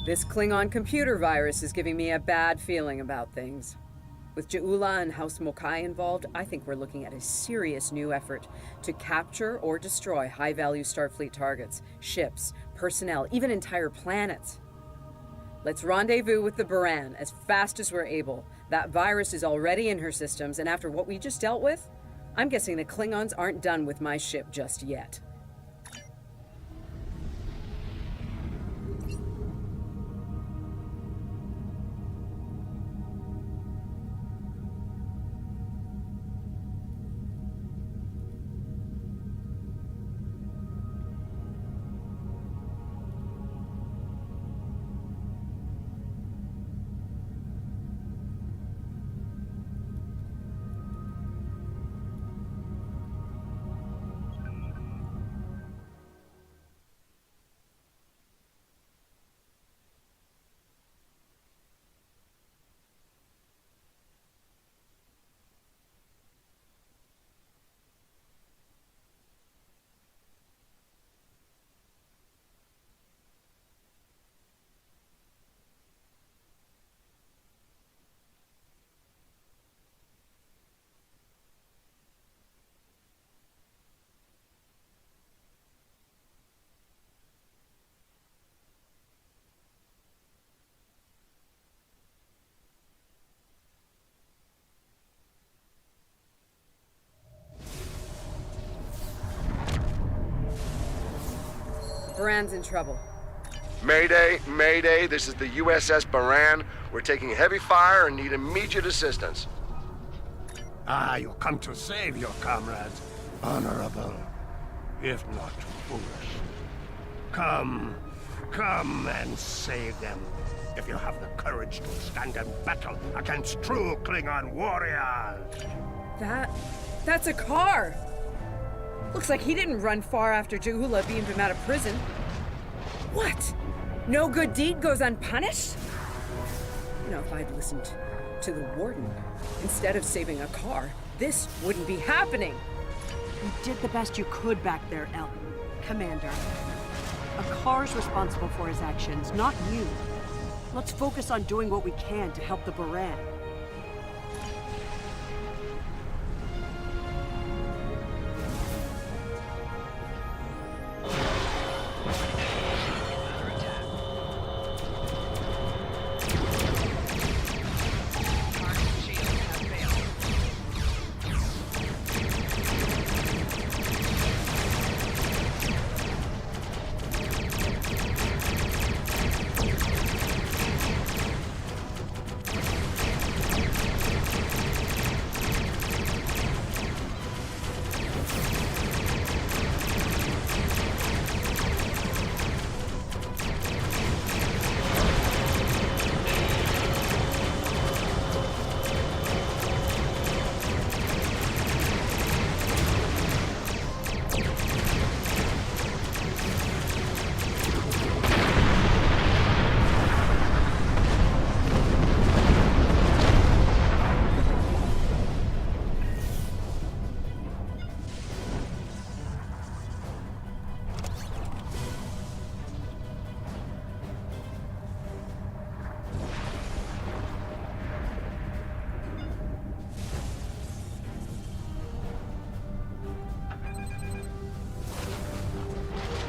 This Klingon computer virus is giving me a bad feeling about things. With Ja'ula and House Mokai involved, I think we're looking at a serious new effort to capture or destroy high-value Starfleet targets, ships, personnel, even entire planets. Let's rendezvous with the Buran as fast as we're able. That virus is already in her systems, and after what we just dealt with, I'm guessing the Klingons aren't done with my ship just yet. Buran's in trouble. Mayday, Mayday, this is the U.S.S. Buran. We're taking heavy fire and need immediate assistance. Ah, you come to save your comrades. Honorable, if not foolish. Come and save them. If you have the courage to stand in battle against true Klingon warriors. That's a car! Looks like he didn't run far after Ja'ula beamed him out of prison. What? No good deed goes unpunished? You know, if I'd listened to the warden instead of saving a car, this wouldn't be happening. You did the best you could back there, Commander. A car's responsible for his actions, not you. Let's focus on doing what we can to help the Buran.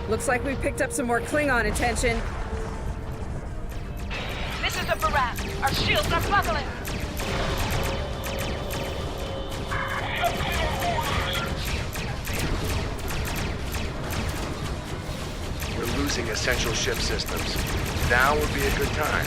Looks like we picked up some more Klingon attention. This is the Buran. Our shields are buckling. We're losing essential ship systems. Now would be a good time.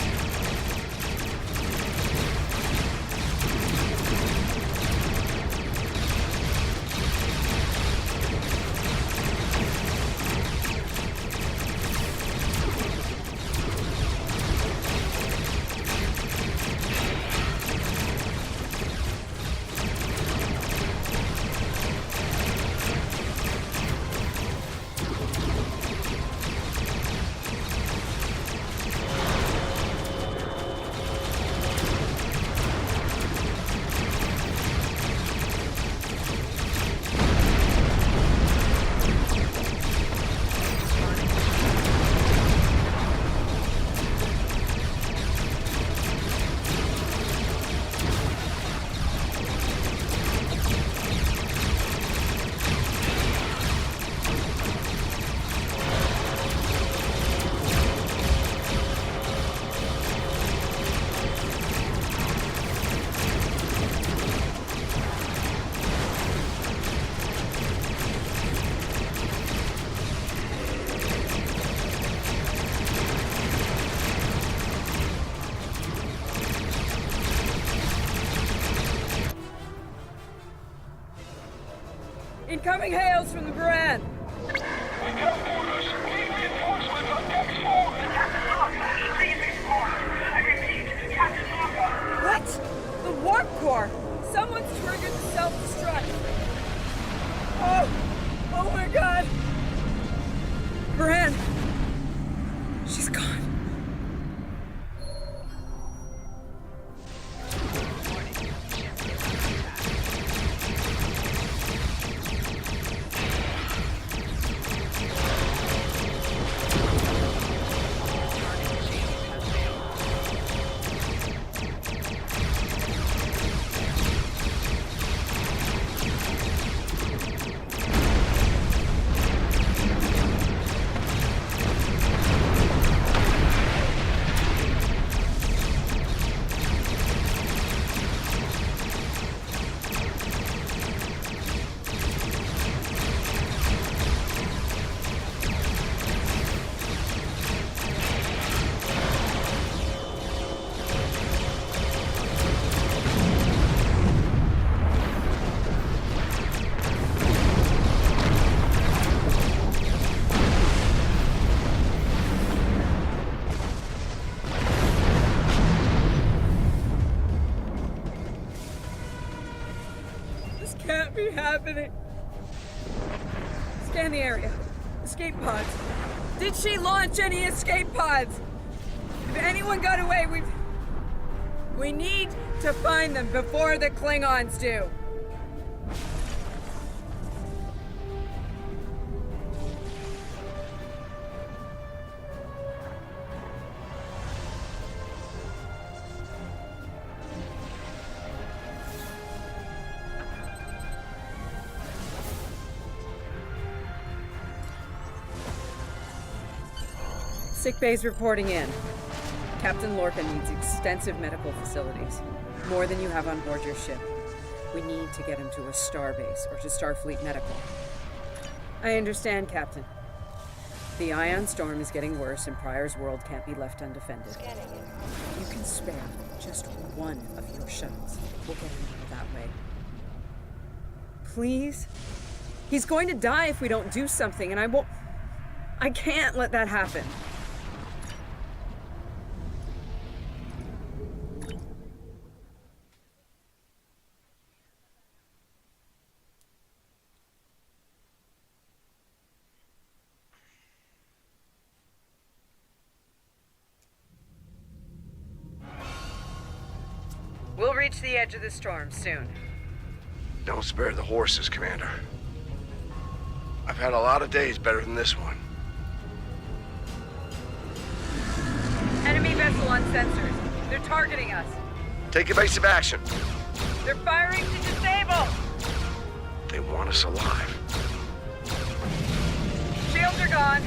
Incoming hails from the Buran! We got orders. Need reinforcements on deck 4. Captain Lorca, leave this quarter. I repeat, Captain Lorca. What? The warp core! Someone's triggered the self-destruct! Oh! Oh my god! Buran! She's gone. Can't be happening. Scan the area. Escape pods. Did she launch any escape pods? If anyone got away, we need to find them before the Klingons do. Sick bay's reporting in. Captain Lorca needs extensive medical facilities. More than you have on board your ship. We need to get him to a Starbase or to Starfleet Medical. I understand, Captain. The ion storm is getting worse and Pryor's world can't be left undefended. If you can spare just one of your shuttles, we'll get him out that way. Please? He's going to die if we don't do something, and I can't let that happen. We'll reach the edge of the storm soon. Don't spare the horses, Commander. I've had a lot of days better than this one. Enemy vessel on sensors. They're targeting us. Take evasive action. They're firing to disable! They want us alive. Shields are gone.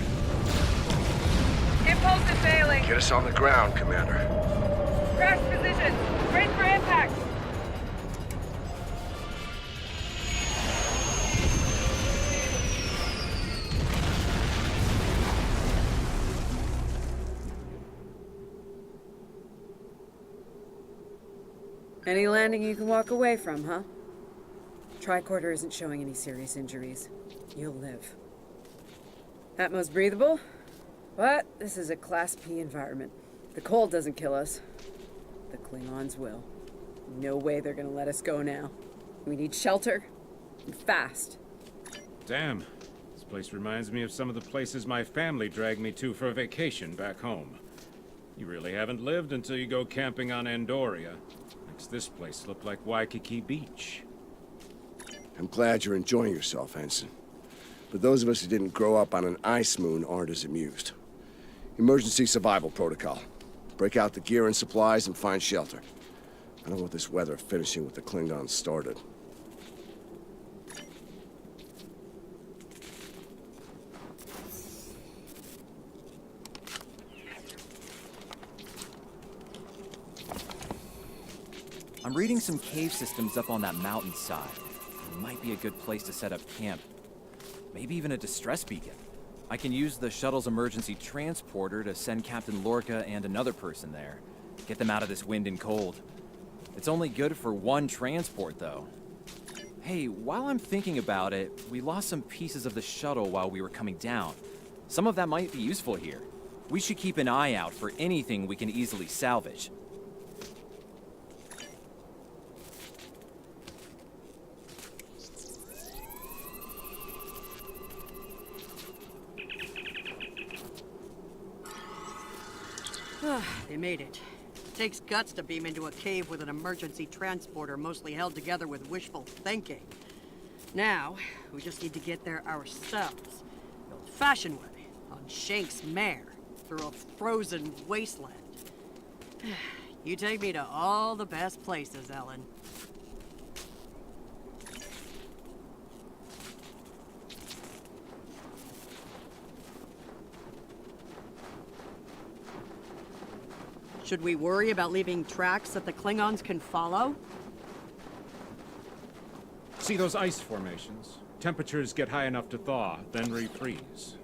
Impulse is failing. Get us on the ground, Commander. Crash position. Brace for impact. Any landing you can walk away from, huh? Tricorder isn't showing any serious injuries. You'll live. Atmos breathable, but this is a Class P environment. The cold doesn't kill us. The Klingons will. No way they're gonna let us go now. We need shelter, and fast. Damn. This place reminds me of some of the places my family dragged me to for a vacation back home. You really haven't lived until you go camping on Andoria. Makes this place look like Waikiki Beach. I'm glad you're enjoying yourself, Ensign. But those of us who didn't grow up on an ice moon aren't as amused. Emergency survival protocol. Break out the gear and supplies and find shelter. I don't want this weather finishing what the Klingons started. I'm reading some cave systems up on that mountainside. It might be a good place to set up camp. Maybe even a distress beacon. I can use the shuttle's emergency transporter to send Captain Lorca and another person there. Get them out of this wind and cold. It's only good for one transport, though. Hey, while I'm thinking about it, we lost some pieces of the shuttle while we were coming down. Some of that might be useful here. We should keep an eye out for anything we can easily salvage. They made it. Takes guts to beam into a cave with an emergency transporter mostly held together with wishful thinking. Now, we just need to get there ourselves. The old-fashioned way, on Shank's mare, through a frozen wasteland. You take me to all the best places, Ellen. Should we worry about leaving tracks that the Klingons can follow? See those ice formations? Temperatures get high enough to thaw, then refreeze.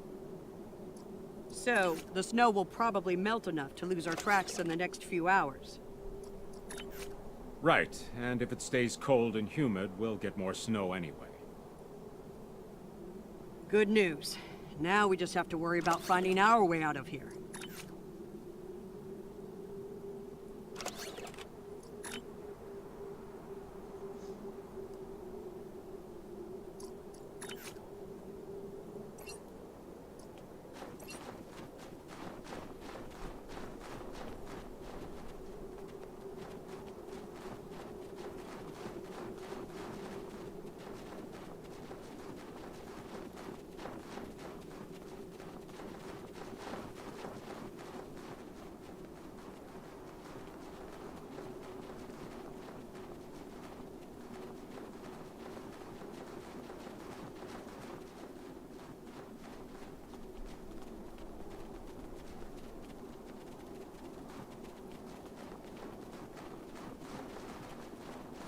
So, the snow will probably melt enough to lose our tracks in the next few hours. Right, and if it stays cold and humid, we'll get more snow anyway. Good news. Now we just have to worry about finding our way out of here.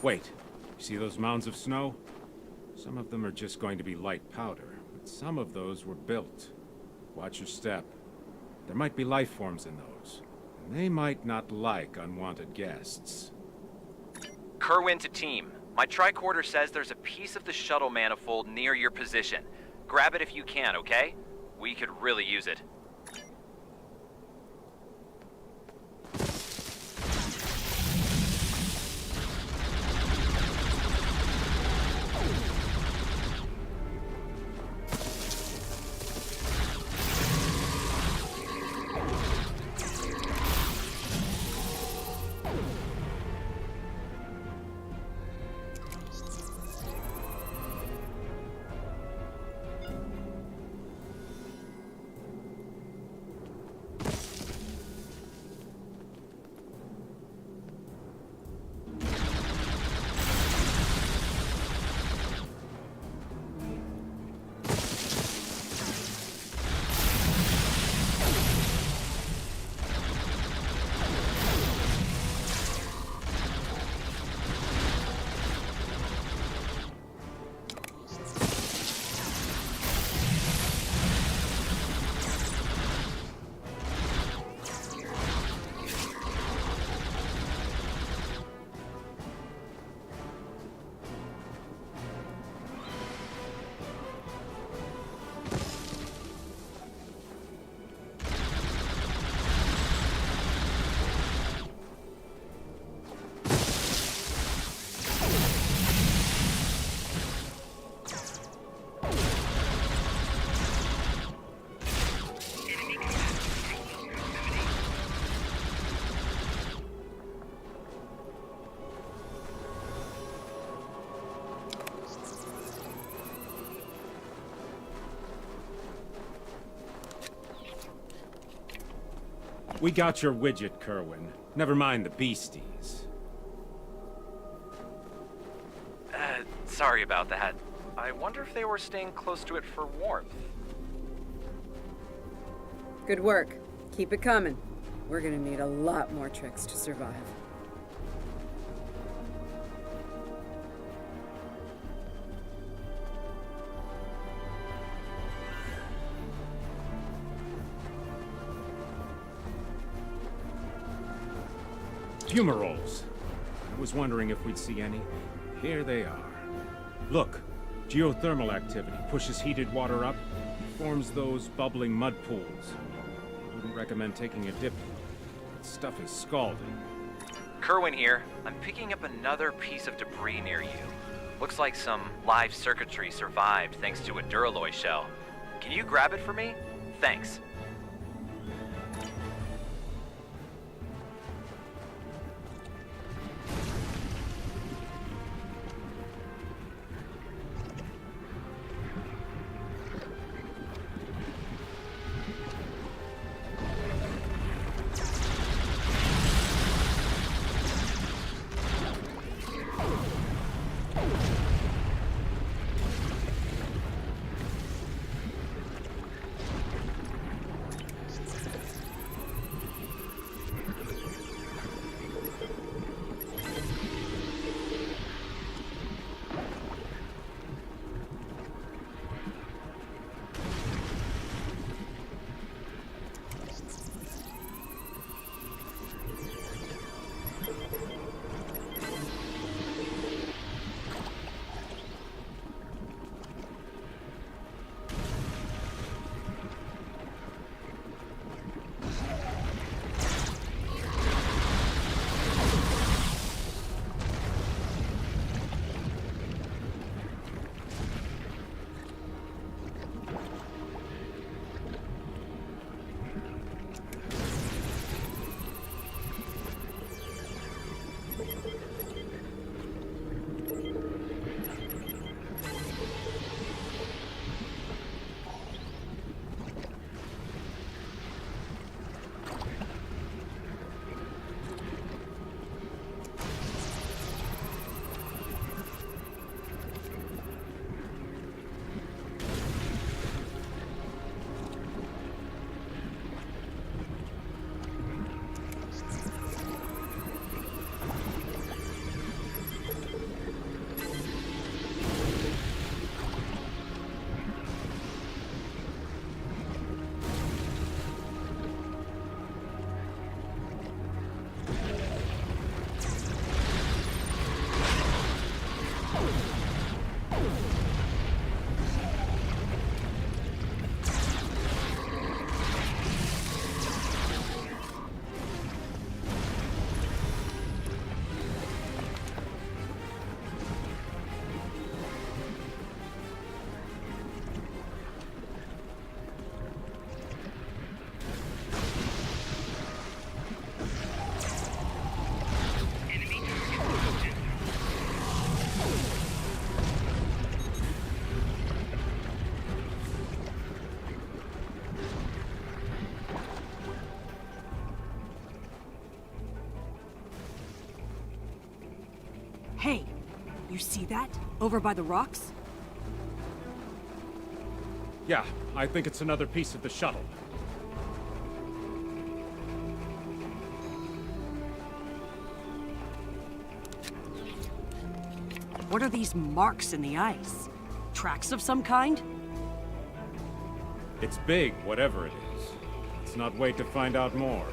Wait, you see those mounds of snow? Some of them are just going to be light powder, but some of those were built. Watch your step. There might be life forms in those, and they might not like unwanted guests. Kerwin to team. My tricorder says there's a piece of the shuttle manifold near your position. Grab it if you can, okay? We could really use it. We got your widget, Kerwin. Never mind the beasties. Sorry about that. I wonder if they were staying close to it for warmth. Good work. Keep it coming. We're gonna need a lot more tricks to survive. Fumaroles. I was wondering if we'd see any. Here they are. Look, geothermal activity pushes heated water up, forms those bubbling mud pools. Wouldn't recommend taking a dip. That stuff is scalding. Kerwin here. I'm picking up another piece of debris near you. Looks like some live circuitry survived thanks to a duralloy shell. Can you grab it for me? Thanks. Hey, you see that? Over by the rocks? Yeah, I think it's another piece of the shuttle. What are these marks in the ice? Tracks of some kind? It's big, whatever it is. Let's not wait to find out more.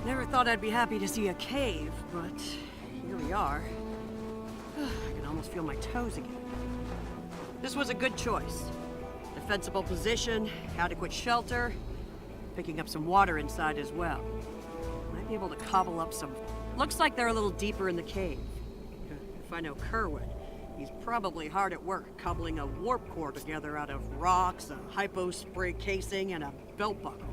Never thought I'd be happy to see a cave, but here we are. I can almost feel my toes again. This was a good choice. Defensible position, adequate shelter, picking up some water inside as well. Might be able to cobble up some... Looks like they're a little deeper in the cave. If I know Kerwin, he's probably hard at work cobbling a warp core together out of rocks, a hypo spray casing, and a belt buckle.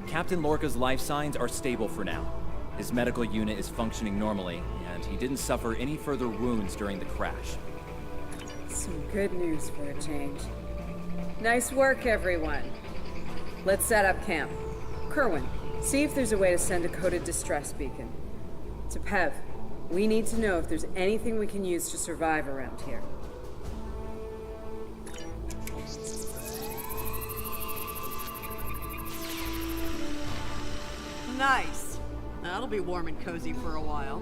Captain Lorca's life signs are stable for now. His medical unit is functioning normally, and he didn't suffer any further wounds during the crash. Some good news for a change. Nice work, everyone. Let's set up camp. Kerwin, see if there's a way to send a coded distress beacon. To Pev, we need to know if there's anything we can use to survive around here. Nice. That'll be warm and cozy for a while.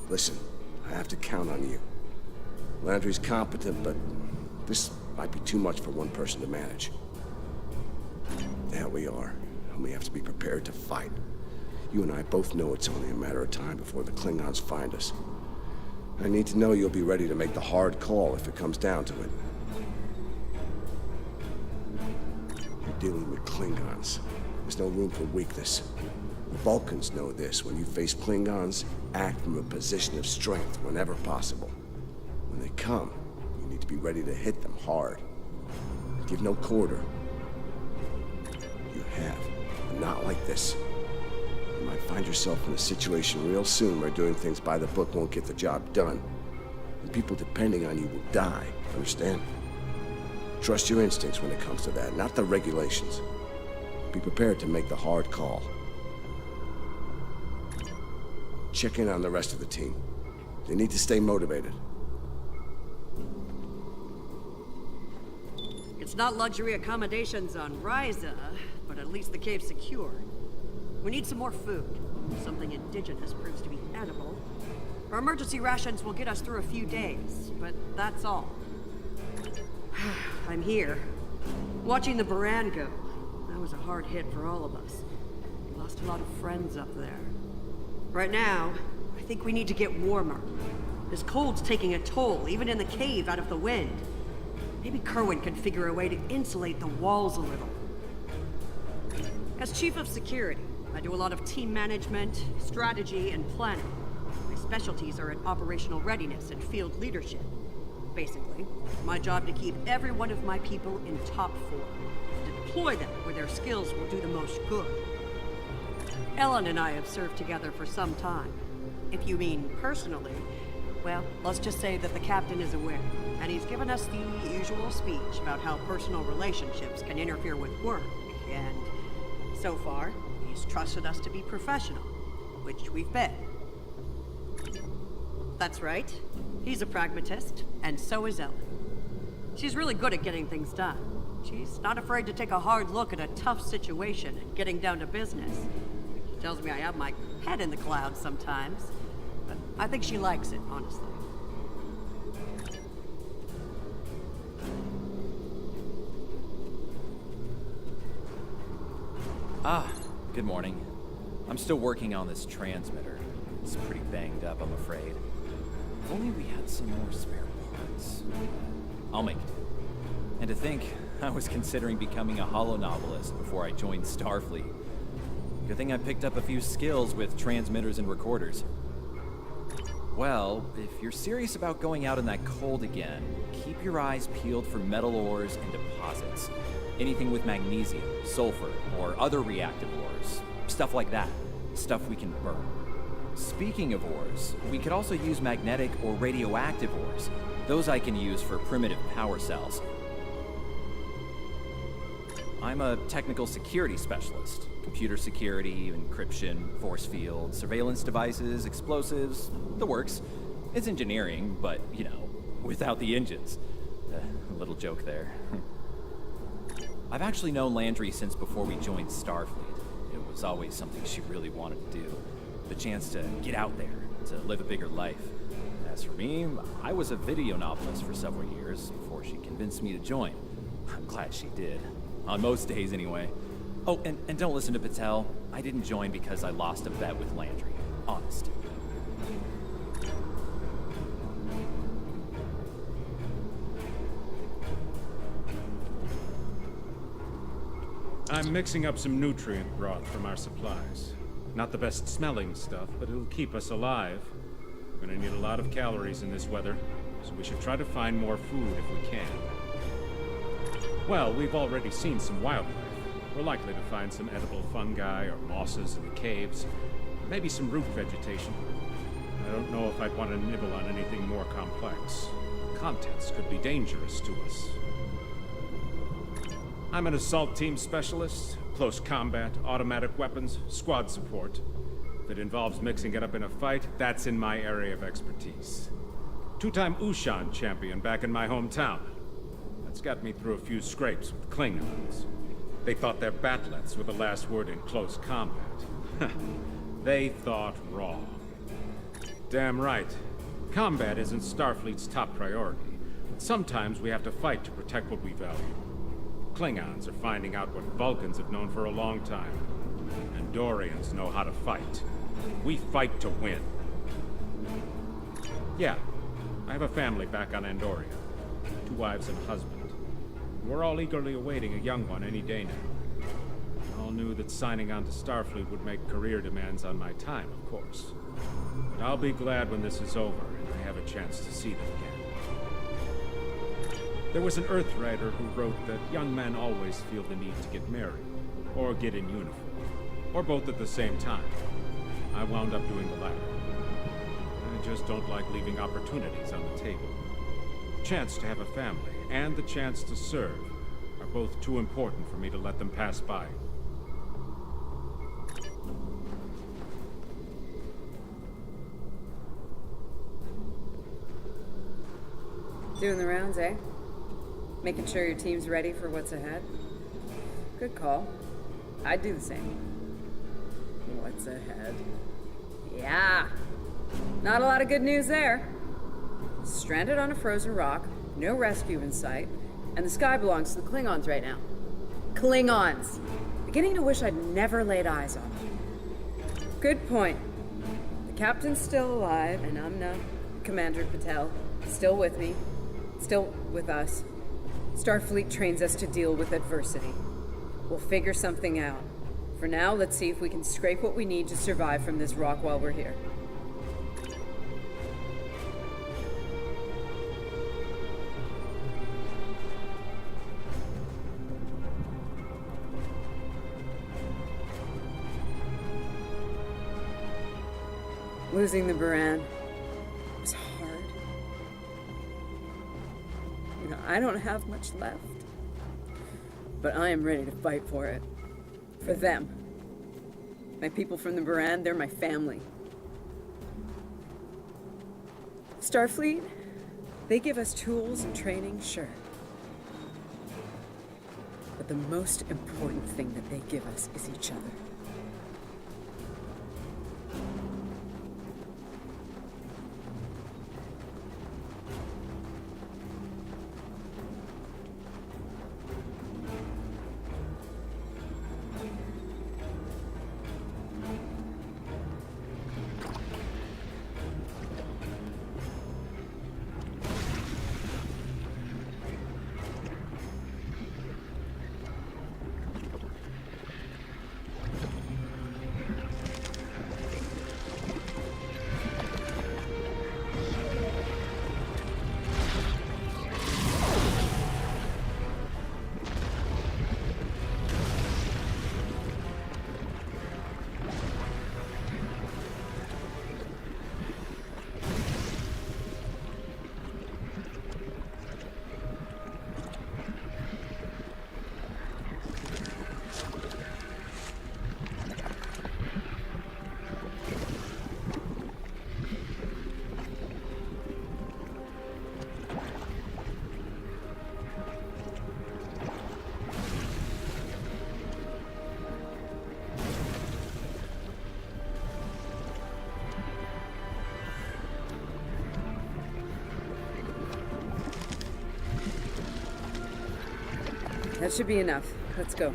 Listen, I have to count on you. Landry's competent, but this might be too much for one person to manage. There we are, and we have to be prepared to fight. You and I both know it's only a matter of time before the Klingons find us. I need to know you'll be ready to make the hard call if it comes down to it. You're dealing with Klingons. There's no room for weakness. The Vulcans know this. When you face Klingons, act from a position of strength whenever possible. When they come, you need to be ready to hit them hard. Give no quarter. You have, but not like this. You might find yourself in a situation real soon where doing things by the book won't get the job done. And people depending on you will die, understand? Trust your instincts when it comes to that, not the regulations. Be prepared to make the hard call. Check in on the rest of the team. They need to stay motivated. It's not luxury accommodations on Ryza, but at least the cave's secure. We need some more food. Something indigenous proves to be edible. Our emergency rations will get us through a few days, but that's all. I'm here, watching the Buran go. That was a hard hit for all of us. We lost a lot of friends up there. Right now, I think we need to get warmer. This cold's taking a toll, even in the cave out of the wind. Maybe Kerwin can figure a way to insulate the walls a little. As Chief of Security, I do a lot of team management, strategy, and planning. My specialties are in operational readiness and field leadership. Basically, it's my job to keep every one of my people in top form, to deploy them where their skills will do the most good. Ellen and I have served together for some time. If you mean personally, well, let's just say that the captain is aware, and he's given us the usual speech about how personal relationships can interfere with work, and so far, he's trusted us to be professional, which we've been. That's right. He's a pragmatist, and so is Ellen. She's really good at getting things done. She's not afraid to take a hard look at a tough situation and getting down to business. Tells me I have my head in the clouds sometimes, but I think she likes it, honestly. Good morning. I'm still working on this transmitter. It's pretty banged up, I'm afraid. If only we had some more spare parts. I'll make it. And to think, I was considering becoming a holonovelist before I joined Starfleet. Good thing I picked up a few skills with transmitters and recorders. Well, if you're serious about going out in that cold again, keep your eyes peeled for metal ores and deposits. Anything with magnesium, sulfur, or other reactive ores. Stuff like that. Stuff we can burn. Speaking of ores, we could also use magnetic or radioactive ores. Those I can use for primitive power cells. I'm a technical security specialist. Computer security, encryption, force field, surveillance devices, explosives, the works. It's engineering, but, you know, without the engines. A little joke there. I've actually known Landry since before we joined Starfleet. It was always something she really wanted to do. The chance to get out there, to live a bigger life. As for me, I was a video novelist for several years before she convinced me to join. I'm glad she did. On most days, anyway. Oh, and don't listen to Patel. I didn't join because I lost a bet with Landry. Honest. I'm mixing up some nutrient broth from our supplies. Not the best smelling stuff, but it'll keep us alive. We're gonna need a lot of calories in this weather, so we should try to find more food if we can. Well, we've already seen some wildlife. We're likely to find some edible fungi or mosses in the caves. Maybe some root vegetation. I don't know if I'd want to nibble on anything more complex. The contents could be dangerous to us. I'm an assault team specialist. Close combat, automatic weapons, squad support. If it involves mixing it up in a fight, that's in my area of expertise. Two-time Ushan champion back in my hometown. That's got me through a few scrapes with Klingons. They thought their batlets were the last word in close combat. They thought wrong. Damn right. Combat isn't Starfleet's top priority, but sometimes we have to fight to protect what we value. Klingons are finding out what Vulcans have known for a long time. Andorians know how to fight. We fight to win. Yeah, I have a family back on Andoria. 2 wives and a husband. We're all eagerly awaiting a young one any day now. All knew that signing on to Starfleet would make career demands on my time, of course. But I'll be glad when this is over and I have a chance to see them again. There was an Earthwriter who wrote that young men always feel the need to get married, or get in uniform, or both at the same time. I wound up doing the latter. I just don't like leaving opportunities on the table. The chance to have a family and the chance to serve are both too important for me to let them pass by. Doing the rounds, eh? Making sure your team's ready for what's ahead? Good call. I'd do the same. What's ahead? Yeah. Not a lot of good news there. Stranded on a frozen rock, no rescue in sight, and the sky belongs to the Klingons right now. Klingons! Beginning to wish I'd never laid eyes on them. Good point. The captain's still alive, and Amna, Commander Patel, still with me. Still with us. Starfleet trains us to deal with adversity. We'll figure something out. For now, let's see if we can scrape what we need to survive from this rock while we're here. Losing the Buran was hard. You know, I don't have much left. But I am ready to fight for it. For them. My people from the Buran, they're my family. Starfleet, they give us tools and training, sure. But the most important thing that they give us is each other. That should be enough. Let's go.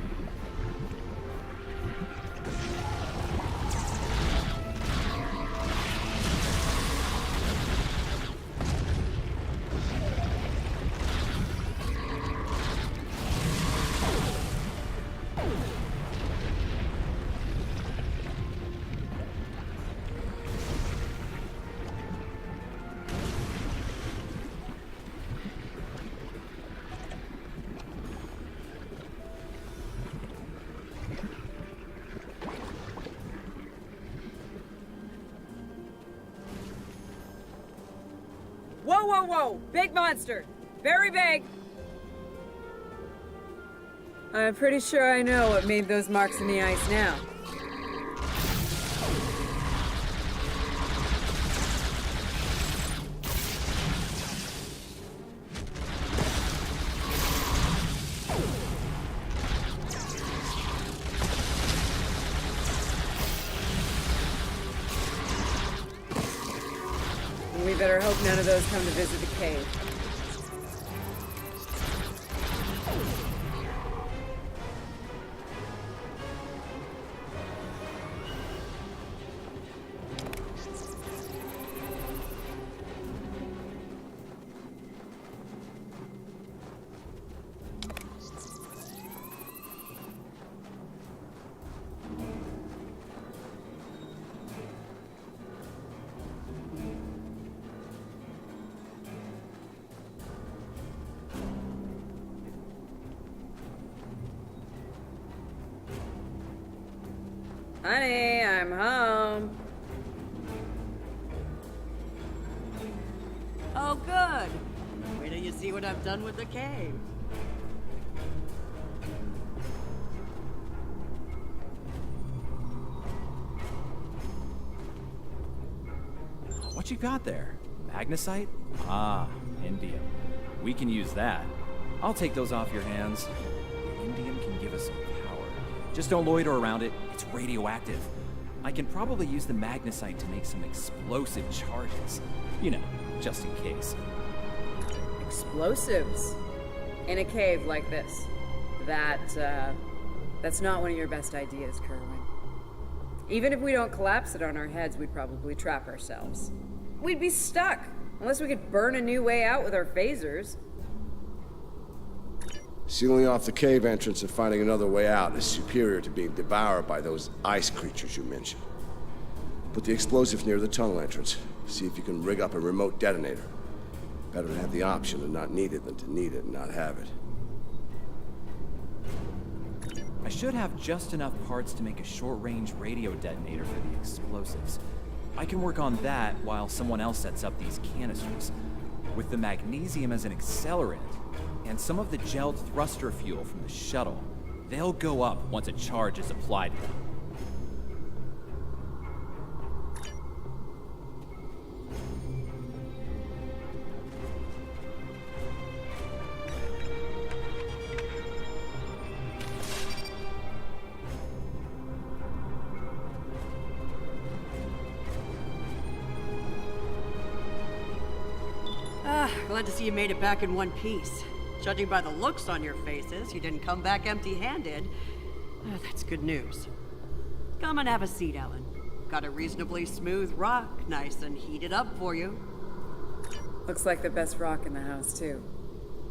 Whoa, whoa, whoa! Big monster! Very big! I'm pretty sure I know what made those marks in the ice now. We better hope none of those come to visit the cave. Honey, I'm home. Oh, good. Wait till you see what I've done with the cave. What you got there? Magnesite? Ah, indium. We can use that. I'll take those off your hands. Indium can give us some power. Just don't loiter around it. It's radioactive. I can probably use the magnesite to make some explosive charges. You know, just in case. Explosives? In a cave like this. That's not one of your best ideas, Kerwin. Even if we don't collapse it on our heads, we'd probably trap ourselves. We'd be stuck, unless we could burn a new way out with our phasers. Sealing off the cave entrance and finding another way out is superior to being devoured by those ice creatures you mentioned. Put the explosive near the tunnel entrance. See if you can rig up a remote detonator. Better to have the option and not need it than to need it and not have it. I should have just enough parts to make a short-range radio detonator for the explosives. I can work on that while someone else sets up these canisters. With the magnesium as an accelerant, and some of the gelled thruster fuel from the shuttle, they'll go up once a charge is applied to them. Glad to see you made it back in one piece. Judging by the looks on your faces, you didn't come back empty-handed. That's good news. Come and have a seat, Ellen. Got a reasonably smooth rock, nice and heated up for you. Looks like the best rock in the house, too.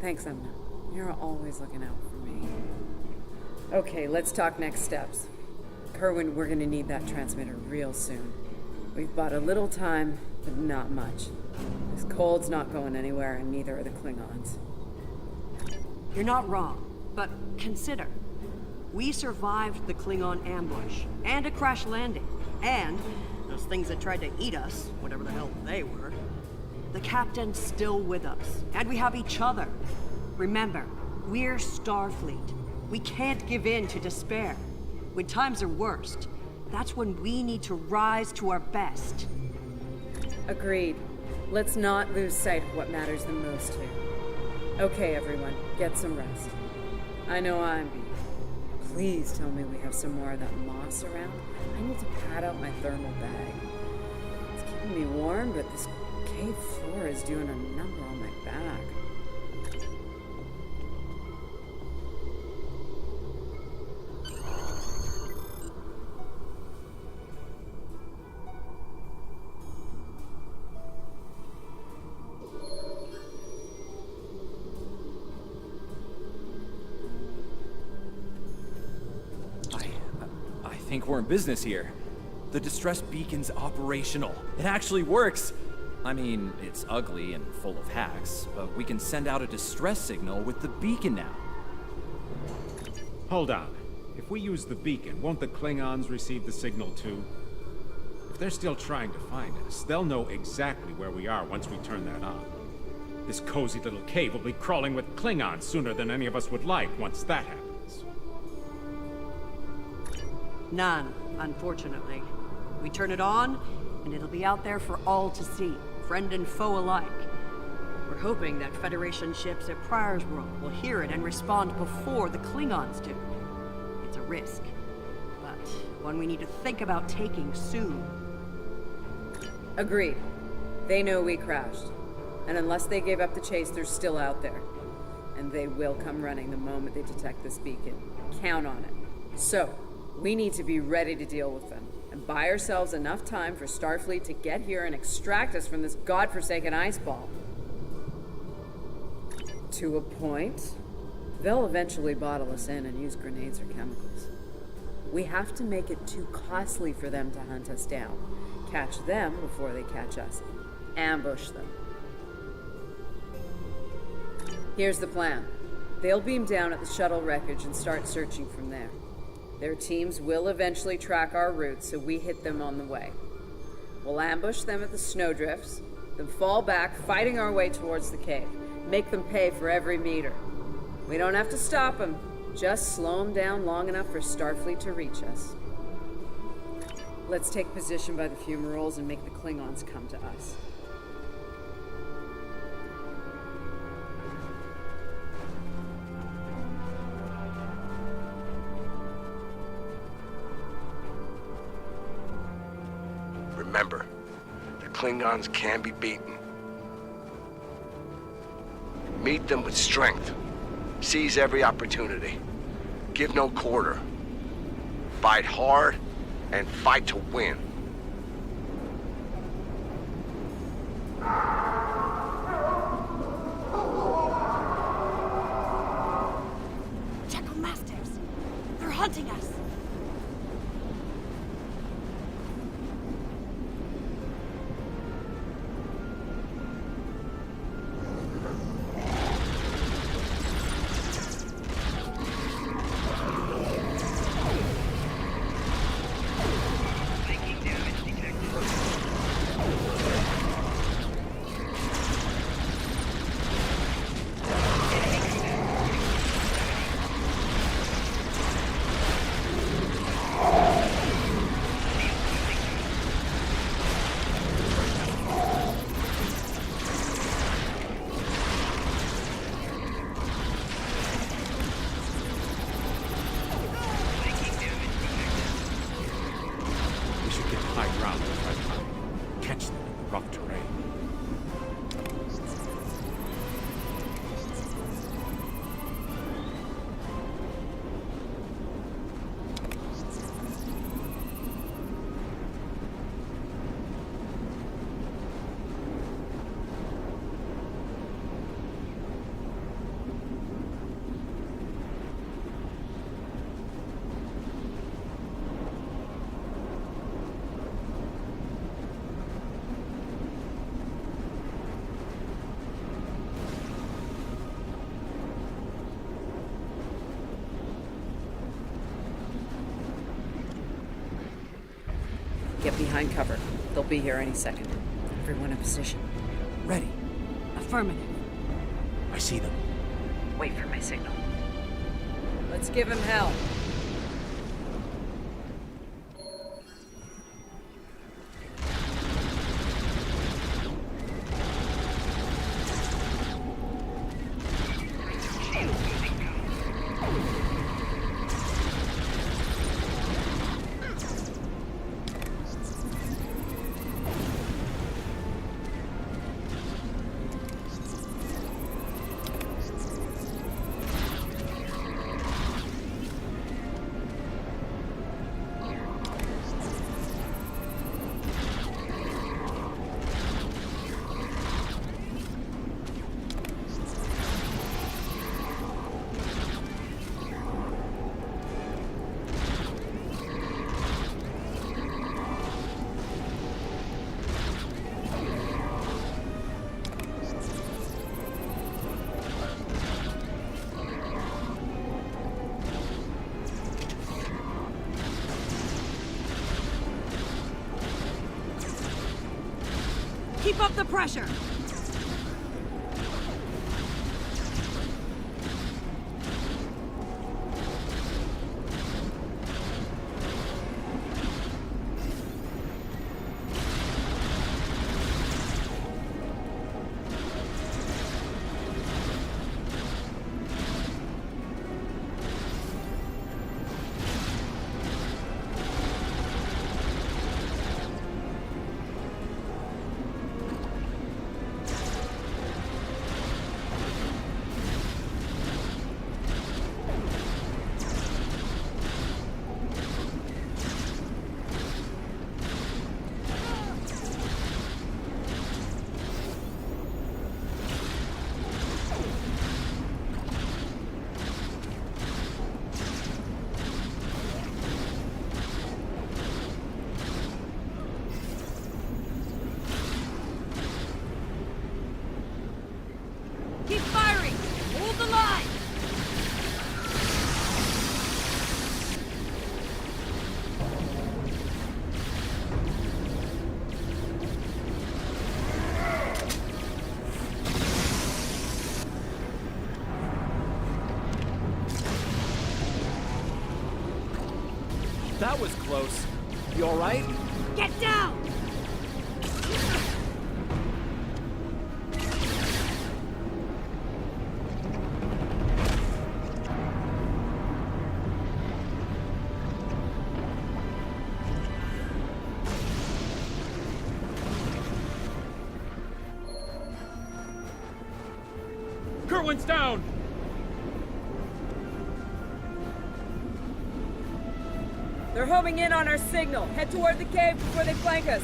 Thanks, Emma. You're always looking out for me. Okay, let's talk next steps. Kerwin, we're gonna need that transmitter real soon. We've bought a little time, but not much. This cold's not going anywhere, and neither are the Klingons. You're not wrong, but consider. We survived the Klingon ambush, and a crash landing, and those things that tried to eat us, whatever the hell they were. The captain's still with us, and we have each other. Remember, we're Starfleet. We can't give in to despair. When times are worst, that's when we need to rise to our best. Agreed. Let's not lose sight of what matters the most here. Okay, everyone, get some rest. I know I'm beat. Please tell me we have some more of that moss around. I need to pad out my thermal bag. It's keeping me warm, but this cave floor is doing a number on my back. I think we're in business here. The distress beacon's operational. It actually works. I mean, it's ugly and full of hacks, but we can send out a distress signal with the beacon now. Hold on. If we use the beacon, won't the Klingons receive the signal too? If they're still trying to find us, they'll know exactly where we are once we turn that on. This cozy little cave will be crawling with Klingons sooner than any of us would like once that happens. None, unfortunately. We turn it on, and it'll be out there for all to see, friend and foe alike. We're hoping that Federation ships at Pryor's World will hear it and respond before the Klingons do. It's a risk, but one we need to think about taking soon. Agreed. They know we crashed. And unless they gave up the chase, they're still out there. And they will come running the moment they detect this beacon. Count on it. So, we need to be ready to deal with them. And buy ourselves enough time for Starfleet to get here and extract us from this godforsaken ice ball. To a point, they'll eventually bottle us in and use grenades or chemicals. We have to make it too costly for them to hunt us down. Catch them before they catch us. Ambush them. Here's the plan. They'll beam down at the shuttle wreckage and start searching from there. Their teams will eventually track our route, so we hit them on the way. We'll ambush them at the snowdrifts, then fall back, fighting our way towards the cave. Make them pay for every meter. We don't have to stop them, just slow them down long enough for Starfleet to reach us. Let's take position by the fumaroles and make the Klingons come to us. Remember, the Klingons can be beaten. Meet them with strength. Seize every opportunity. Give no quarter. Fight hard and fight to win. Check on Masters. They're hunting us. Get behind cover. They'll be here any second. Everyone in position. Ready. Affirmative. I see them. Wait for my signal. Let's give him hell. Keep up the pressure! Keep firing! Hold the line! That was close. You alright? Get down! Kerwin's down! They're homing in on our signal. Head toward the cave before they flank us.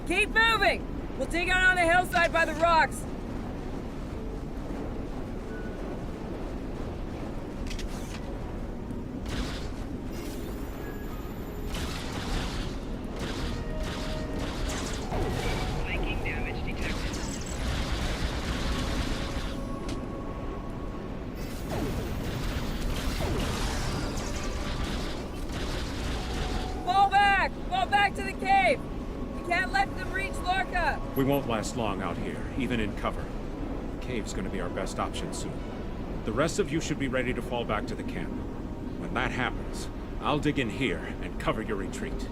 Keep moving! We'll dig out on the hillside by the rocks. Flanking damage detected. Fall back! Fall back to the cave! We can't let them reach Lorca! We won't last long out here, even in cover. The cave's gonna be our best option soon. The rest of you should be ready to fall back to the camp. When that happens, I'll dig in here and cover your retreat.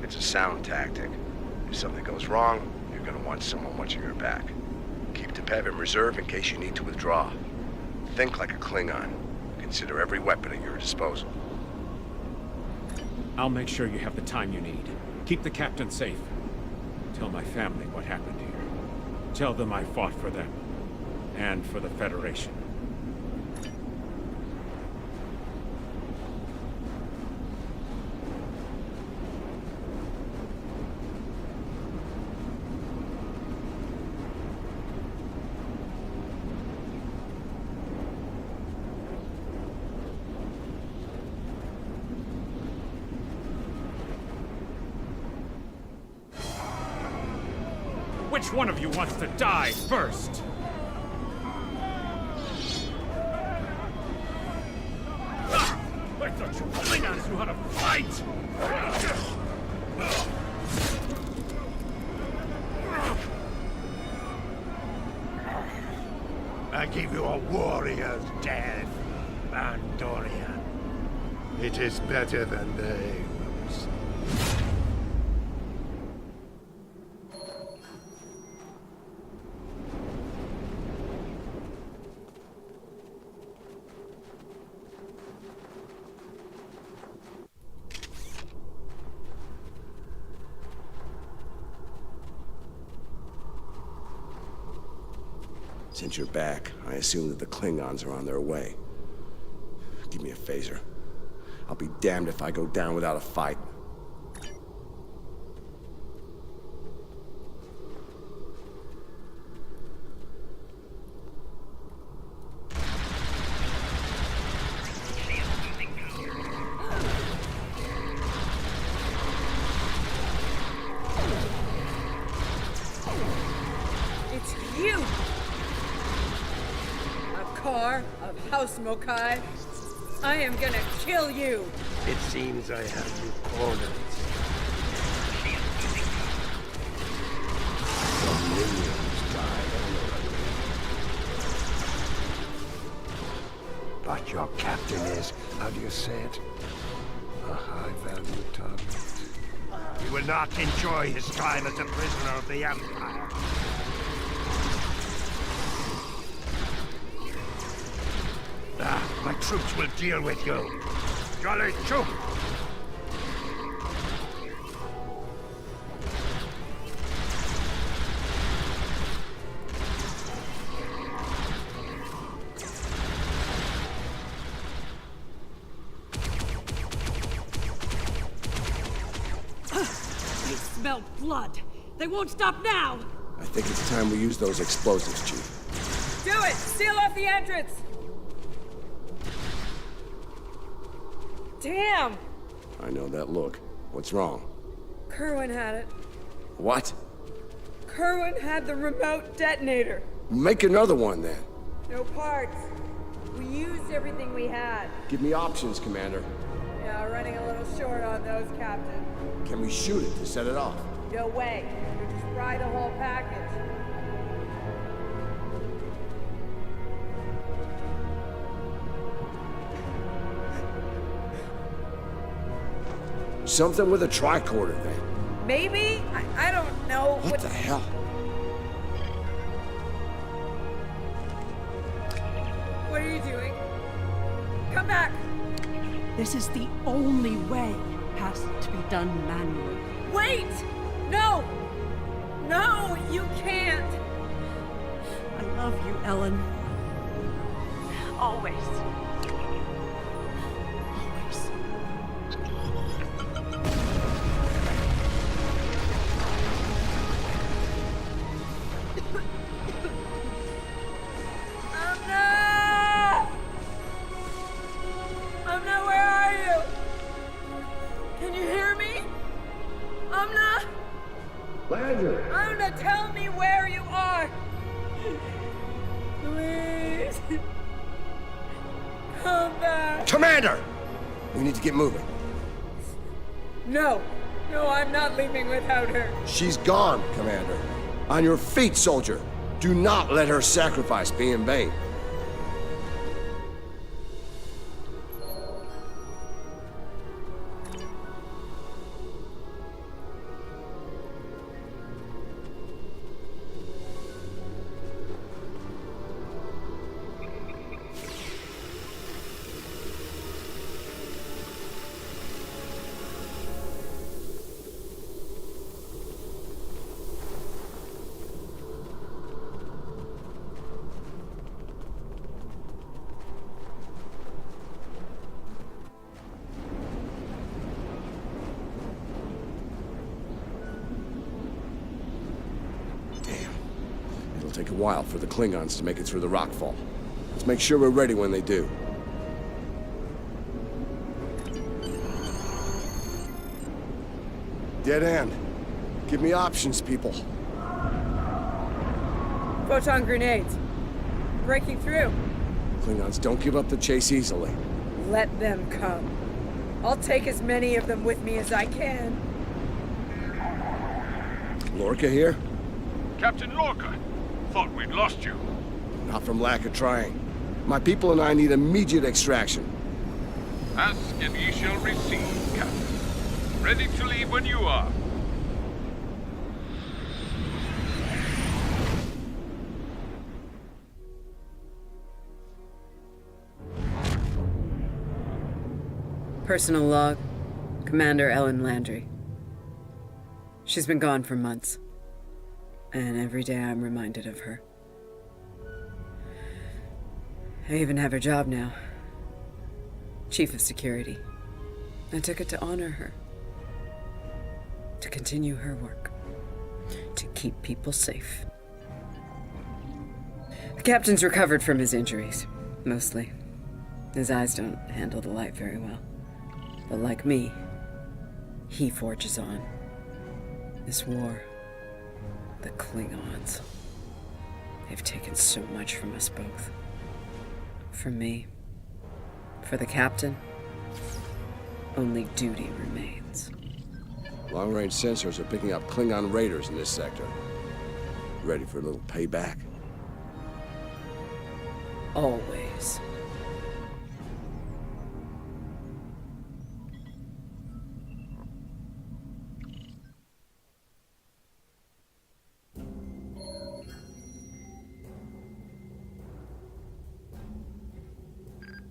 It's a sound tactic. If something goes wrong, you're gonna want someone watching your back. Keep the Pev in reserve in case you need to withdraw. Think like a Klingon. Consider every weapon at your disposal. I'll make sure you have the time you need. Keep the captain safe. Tell my family what happened here. Tell them I fought for them. And for the Federation. Which one of you wants to die first? I thought you Klingons knew how to fight! I give you a warrior's death, Andorian. It is better than theirs. Since you're back, I assume that the Klingons are on their way. Give me a phaser. I'll be damned if I go down without a fight. It's you! Car of House Mokai. I am gonna kill you! It seems I have you cornered. Minions died honorably. But your captain is, how do you say it? A high-value target. He will not enjoy his time as a prisoner of the Empire. My troops will deal with you. Jolly Chook! They smell blood. They won't stop now. I think it's time we use those explosives, Chief. Do it! Seal off the entrance! Damn! I know that look. What's wrong? Kerwin had it. What? Kerwin had the remote detonator. Make another one, then. No parts. We used everything we had. Give me options, Commander. Yeah, running a little short on those, Captain. Can we shoot it to set it off? No way. We just fry the whole package. Something with a tricorder, then. Maybe? I don't know. What the hell? What are you doing? Come back! This is the only way. Has to be done manually. Wait! No! No, you can't! I love you, Ellen. Always. Always. Amna! Amna, where are you? Can you hear me? Amna? Landry! Amna, tell me where you are! Please! Come back! Commander! We need to get moving. No! No, I'm not leaving without her. She's gone, Commander. On your feet, soldier. Do not let her sacrifice be in vain. It'll take a while for the Klingons to make it through the rockfall. Let's make sure we're ready when they do. Dead end. Give me options, people. Photon grenades. Breaking through. Klingons don't give up the chase easily. Let them come. I'll take as many of them with me as I can. Lorca here? Captain Lorca! Thought we'd lost you. Not from lack of trying. My people and I need immediate extraction. Ask and ye shall receive, Captain. Ready to leave when you are. Personal log. Commander Ellen Landry. She's been gone for months. And every day I'm reminded of her. I even have her job now. Chief of Security. I took it to honor her. To continue her work. To keep people safe. The captain's recovered from his injuries. Mostly. His eyes don't handle the light very well. But like me, he forges on. This war, the Klingons, they've taken so much from us both. From me, for the captain, only duty remains. Long-range sensors are picking up Klingon raiders in this sector. Ready for a little payback? Always.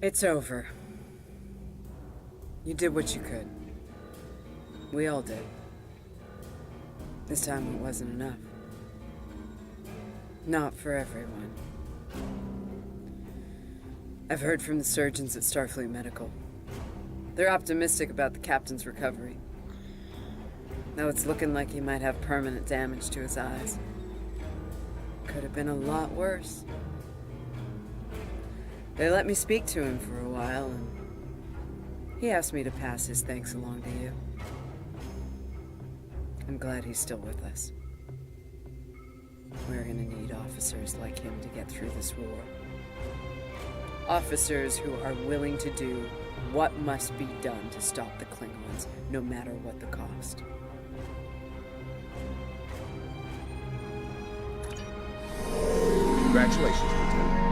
It's over. You did what you could. We all did. This time it wasn't enough. Not for everyone. I've heard from the surgeons at Starfleet Medical. They're optimistic about the captain's recovery. Though it's looking like he might have permanent damage to his eyes. Could have been a lot worse. They let me speak to him for a while, and he asked me to pass his thanks along to you. I'm glad he's still with us. We're gonna need officers like him to get through this war. Officers who are willing to do what must be done to stop the Klingons, no matter what the cost. Congratulations, Lieutenant.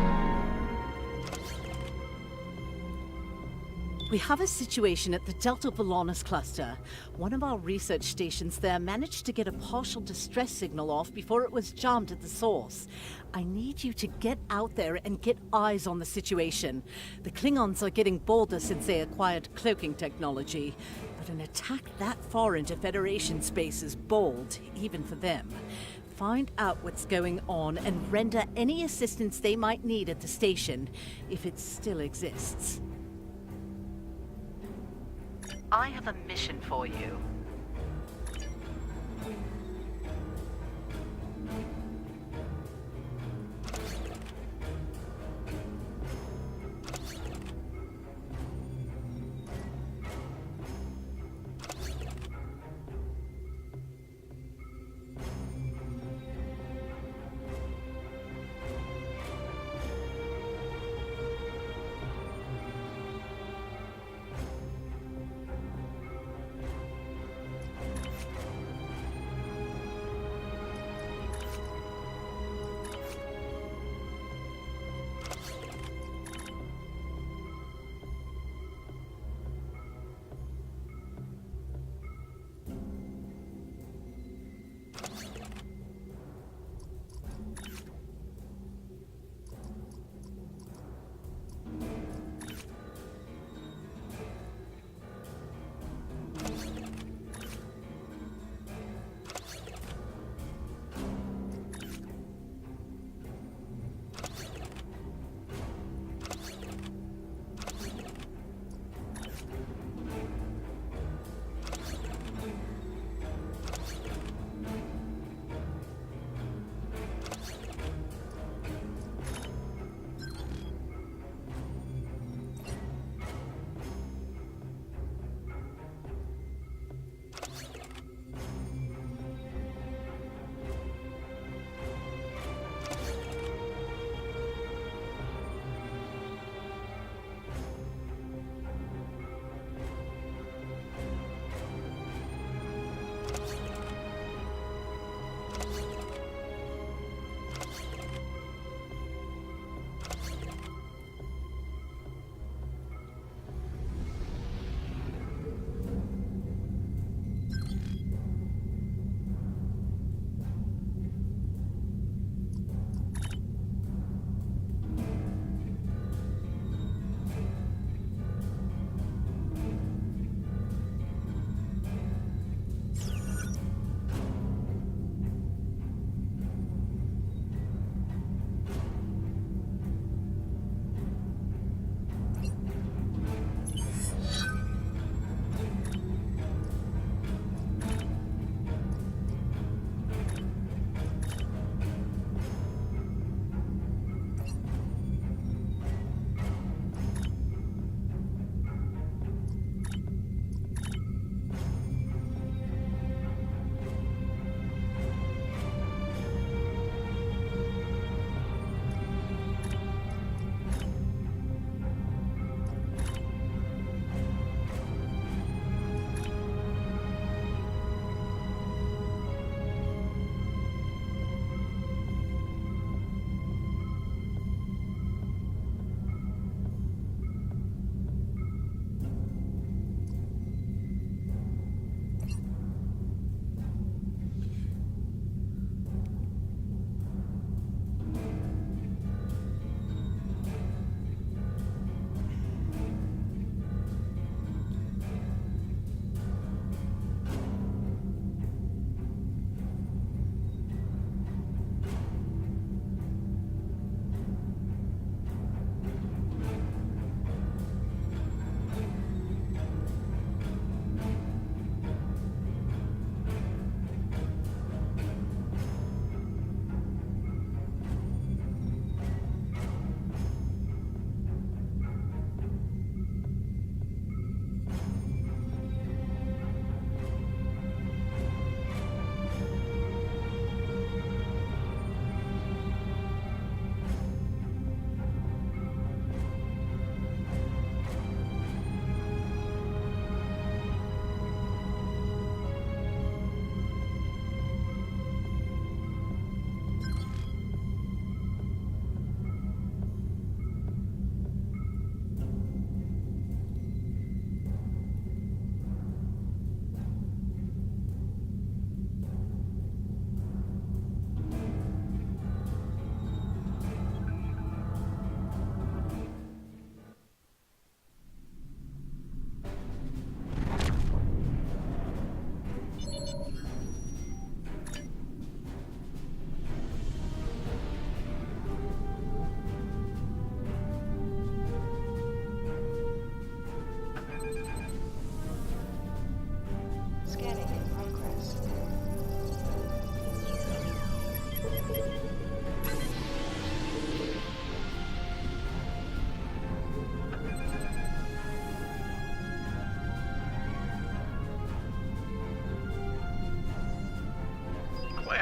We have a situation at the Delta Volanus cluster. One of our research stations there managed to get a partial distress signal off before it was jammed at the source. I need you to get out there and get eyes on the situation. The Klingons are getting bolder since they acquired cloaking technology, but an attack that far into Federation space is bold, even for them. Find out what's going on and render any assistance they might need at the station, if it still exists. I have a mission for you.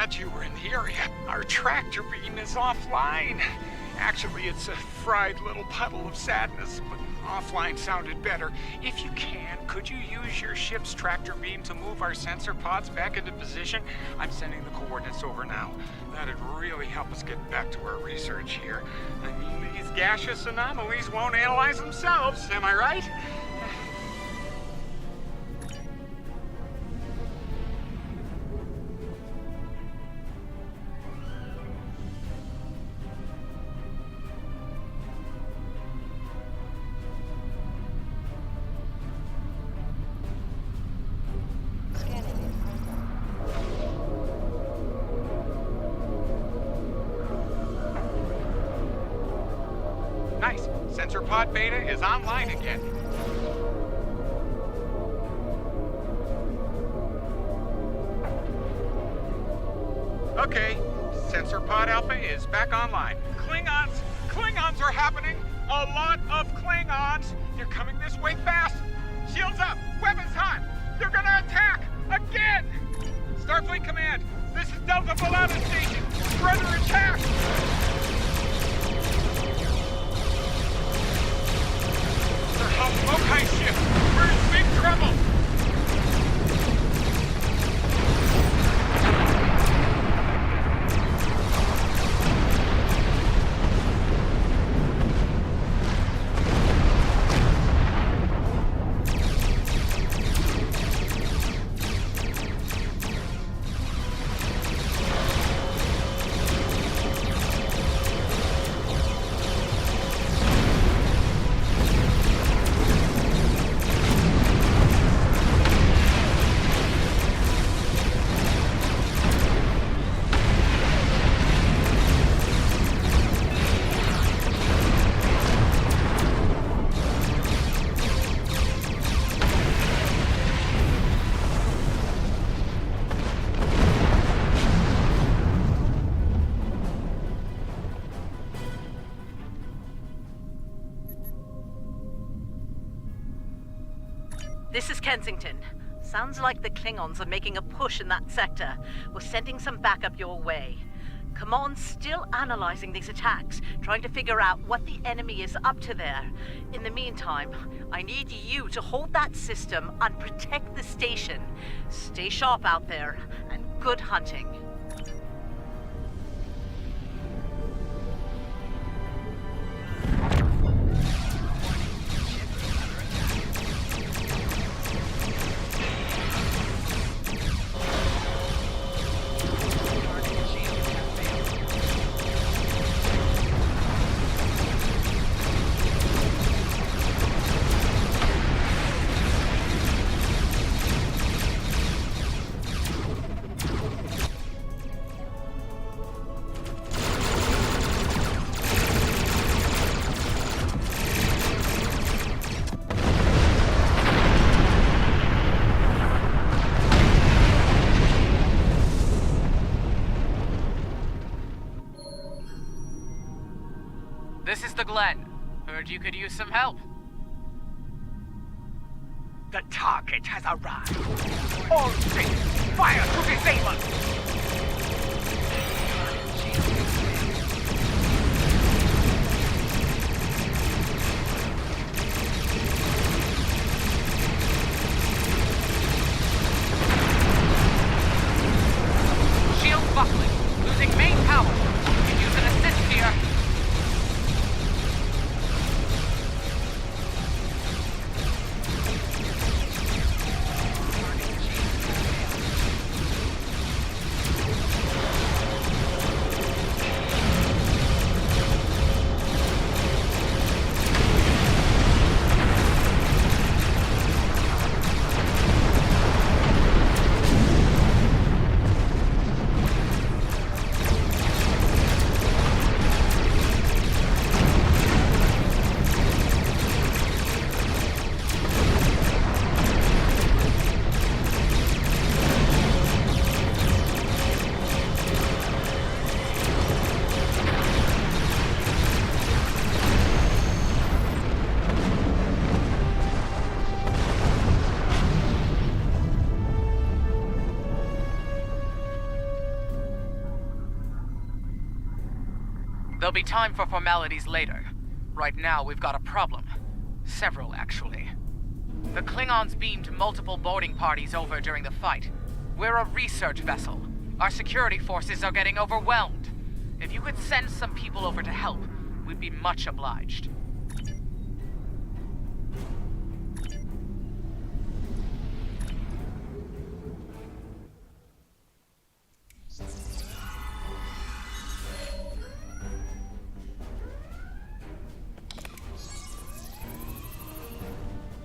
glad you were in the area. Our tractor beam is offline. Actually, it's a fried little puddle of sadness, but offline sounded better. If you can, could you use your ship's tractor beam to move our sensor pods back into position? I'm sending the coordinates over now. That'd really help us get back to our research here. I mean, these gaseous anomalies won't analyze themselves, am I right? Nice. Sensor pod beta is online again. Okay, sensor pod alpha is back online. Klingons are happening. A lot of Klingons. They're coming this way fast. Shields up. Weapons hot. They're gonna attack again. Starfleet Command, this is Delta Volata Station. We're under attack. Mokai ship! We're in big trouble! This is Kensington. Sounds like the Klingons are making a push in that sector. We're sending some backup your way. Command's still analyzing these attacks, trying to figure out what the enemy is up to there. In the meantime, I need you to hold that system and protect the station. Stay sharp out there, and good hunting. This is the Glen. Heard you could use some help. The target has arrived. All ships, fire to disable! Shield buckling. Losing main power. Can use an assist here. There'll be time for formalities later. Right now, we've got a problem. Several, actually. The Klingons beamed multiple boarding parties over during the fight. We're a research vessel. Our security forces are getting overwhelmed. If you could send some people over to help, we'd be much obliged.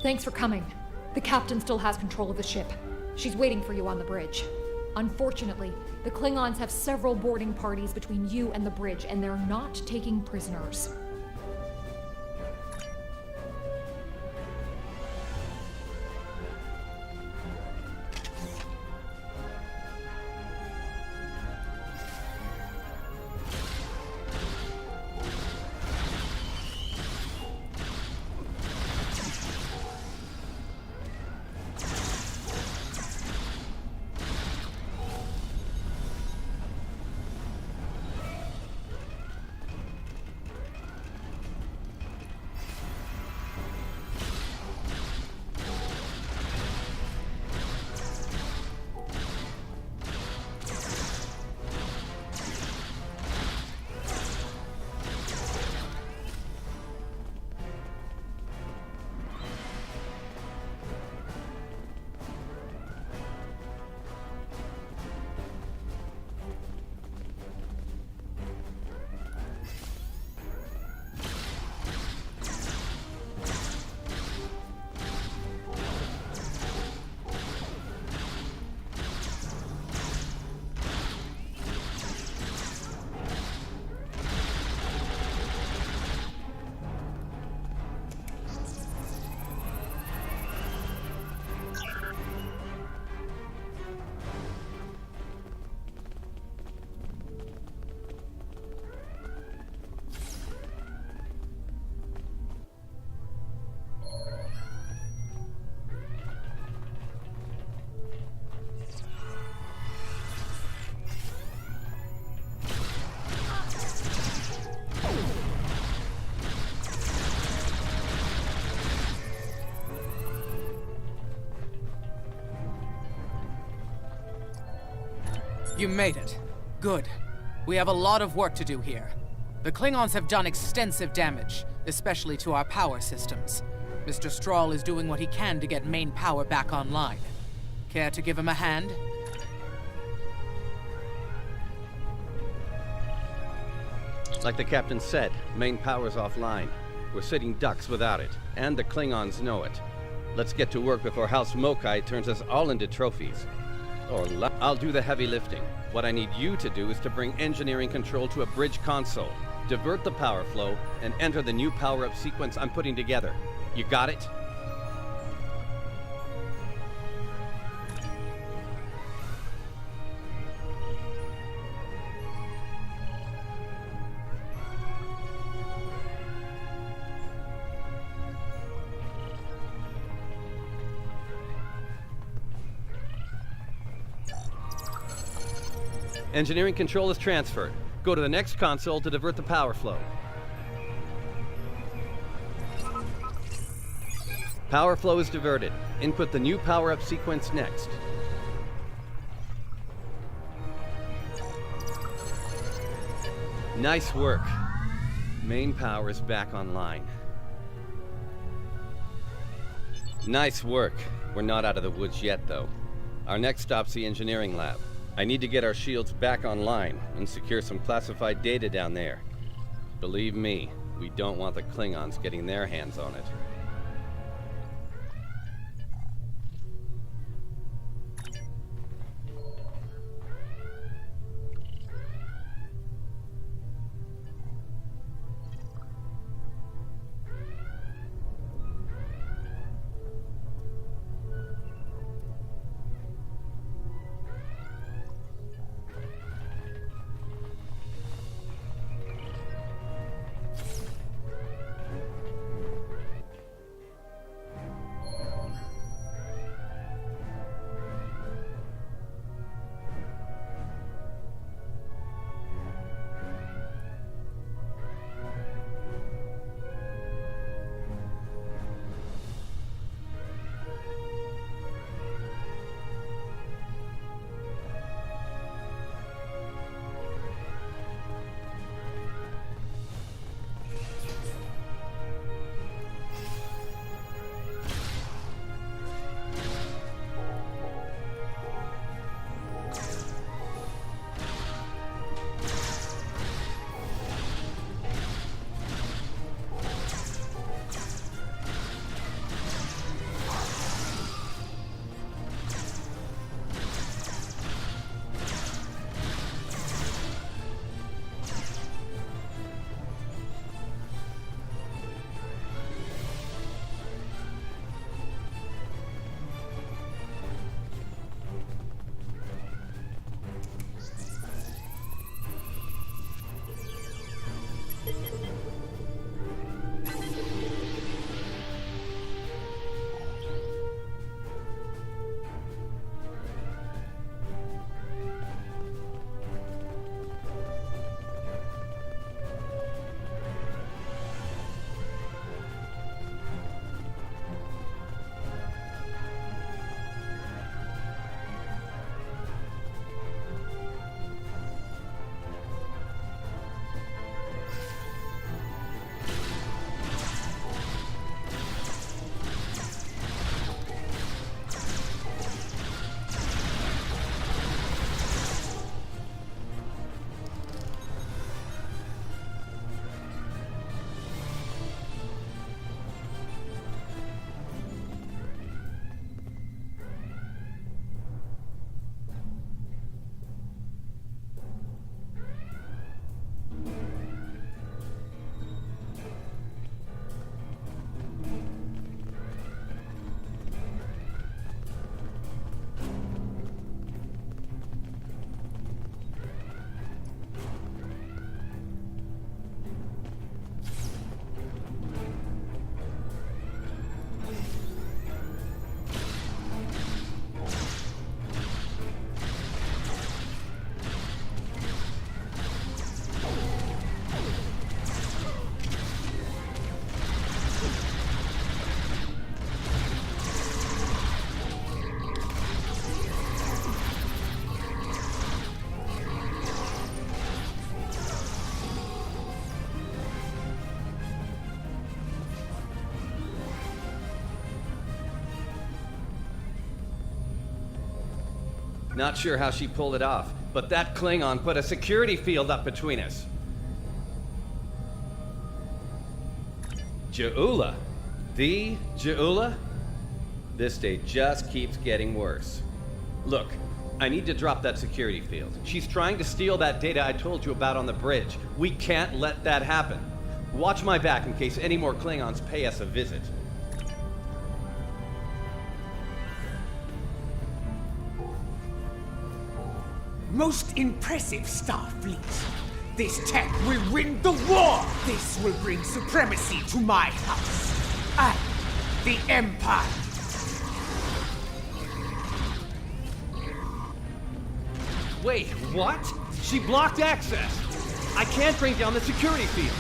Thanks for coming. The captain still has control of the ship. She's waiting for you on the bridge. Unfortunately, the Klingons have several boarding parties between you and the bridge, and they're not taking prisoners. You made it. Good. We have a lot of work to do here. The Klingons have done extensive damage, especially to our power systems. Mr. Strahl is doing what he can to get main power back online. Care to give him a hand? Like the captain said, main power's offline. We're sitting ducks without it, and the Klingons know it. Let's get to work before House Mokai turns us all into trophies. I'll do the heavy lifting. What I need you to do is to bring engineering control to a bridge console, divert the power flow, and enter the new power-up sequence I'm putting together. You got it? Engineering control is transferred. Go to the next console to divert the power flow. Power flow is diverted. Input the new power-up sequence next. Nice work. Main power is back online. Nice work. We're not out of the woods yet, though. Our next stop's the engineering lab. I need to get our shields back online and secure some classified data down there. Believe me, we don't want the Klingons getting their hands on it. Not sure how she pulled it off, but that Klingon put a security field up between us. Ja'ula? The Ja'ula? This day just keeps getting worse. Look, I need to drop that security field. She's trying to steal that data I told you about on the bridge. We can't let that happen. Watch my back in case any more Klingons pay us a visit. Most impressive, Starfleet. This tech will win the war! This will bring supremacy to my house. And the Empire. Wait, what? She blocked access! I can't bring down the security field!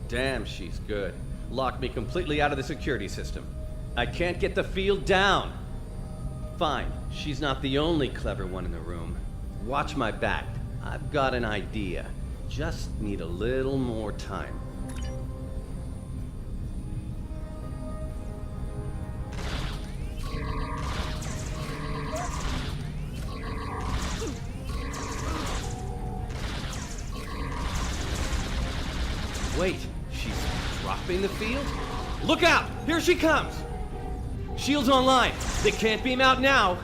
Damn, she's good. Locked me completely out of the security system. I can't get the field down. Fine, she's not the only clever one in the room. Watch my back. I've got an idea. Just need a little more time. Wait, she's dropping the field? Look out! Here she comes! Shields online. They can't beam out now.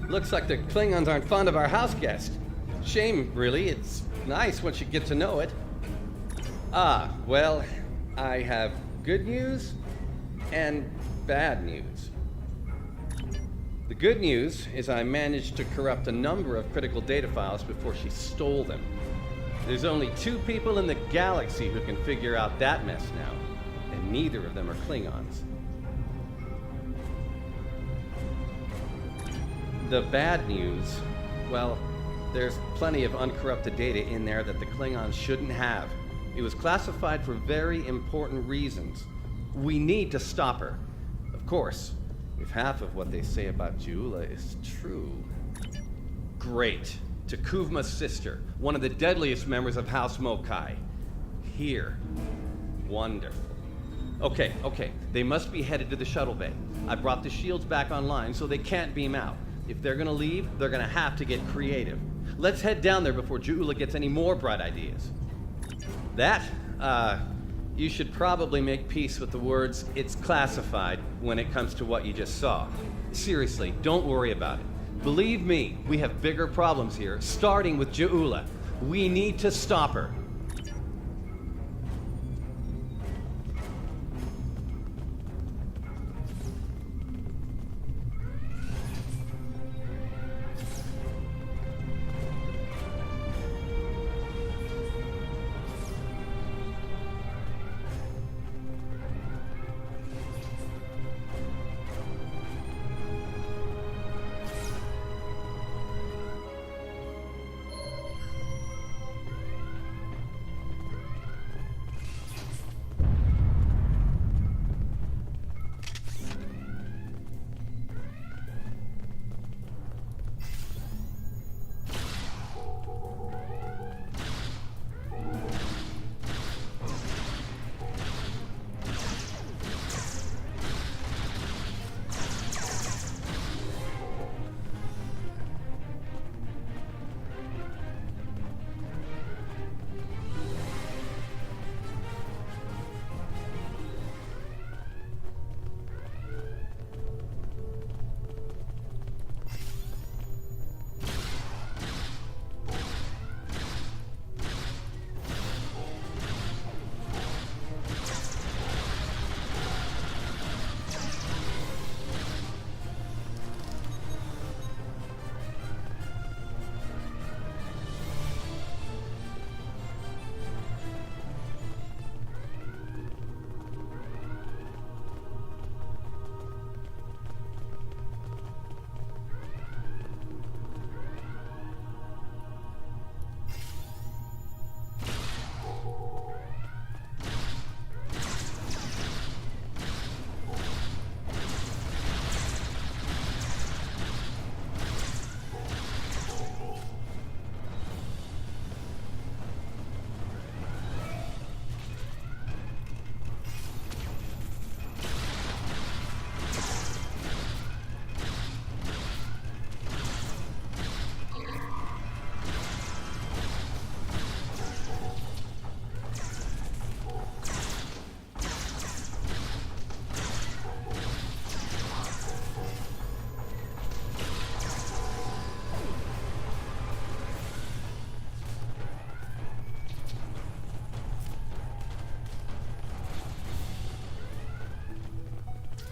Looks like the Klingons aren't fond of our house guest. Shame, really. It's nice once you get to know it. Ah, well, I have good news and bad news. The good news is I managed to corrupt a number of critical data files before she stole them. There's only 2 people in the galaxy who can figure out that mess now, and neither of them are Klingons. The bad news, well, there's plenty of uncorrupted data in there that the Klingons shouldn't have. It was classified for very important reasons. We need to stop her. Of course, if half of what they say about Ja'ula is true. Great. Takuvma's sister, one of the deadliest members of House Mokai. Here. Wonderful. Okay. They must be headed to the shuttle bay. I brought the shields back online so they can't beam out. If they're gonna leave, they're gonna have to get creative. Let's head down there before Ja'ula gets any more bright ideas. That, you should probably make peace with the words, "it's classified," when it comes to what you just saw. Seriously, don't worry about it. Believe me, we have bigger problems here, starting with Ja'ula. We need to stop her.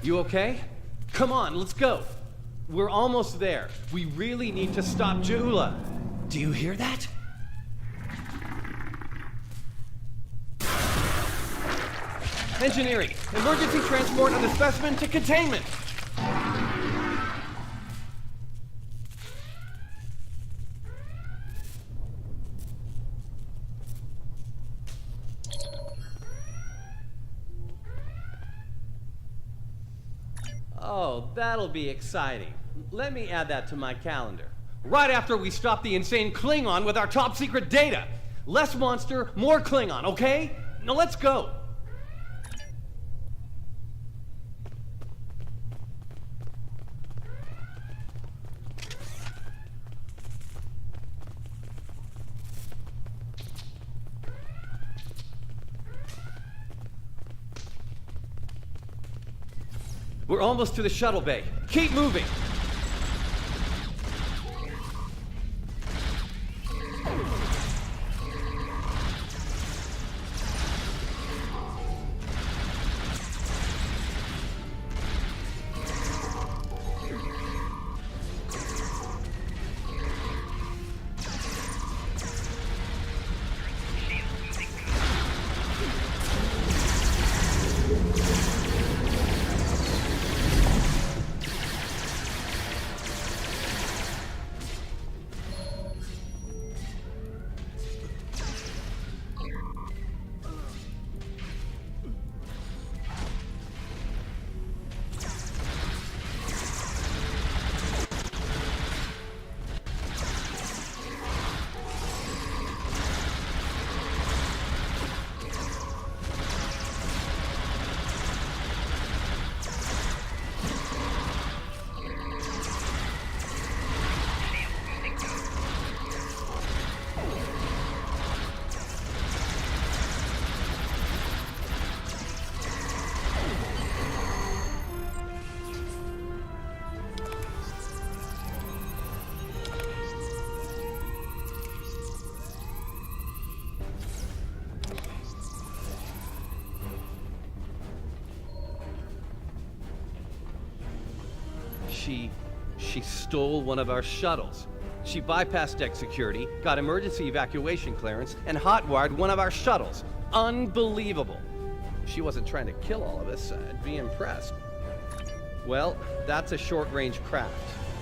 You okay? Come on, let's go. We're almost there. We really need to stop Jula. Do you hear that? Engineering, emergency transport of the specimen to containment. Oh, that'll be exciting. Let me add that to my calendar. Right after we stop the insane Klingon with our top secret data. Less monster, more Klingon, okay? Now let's go. We're almost to the shuttle bay. Keep moving! She stole one of our shuttles. She bypassed deck security, got emergency evacuation clearance, and hotwired one of our shuttles. Unbelievable. If she wasn't trying to kill all of us, I'd be impressed. Well, that's a short-range craft.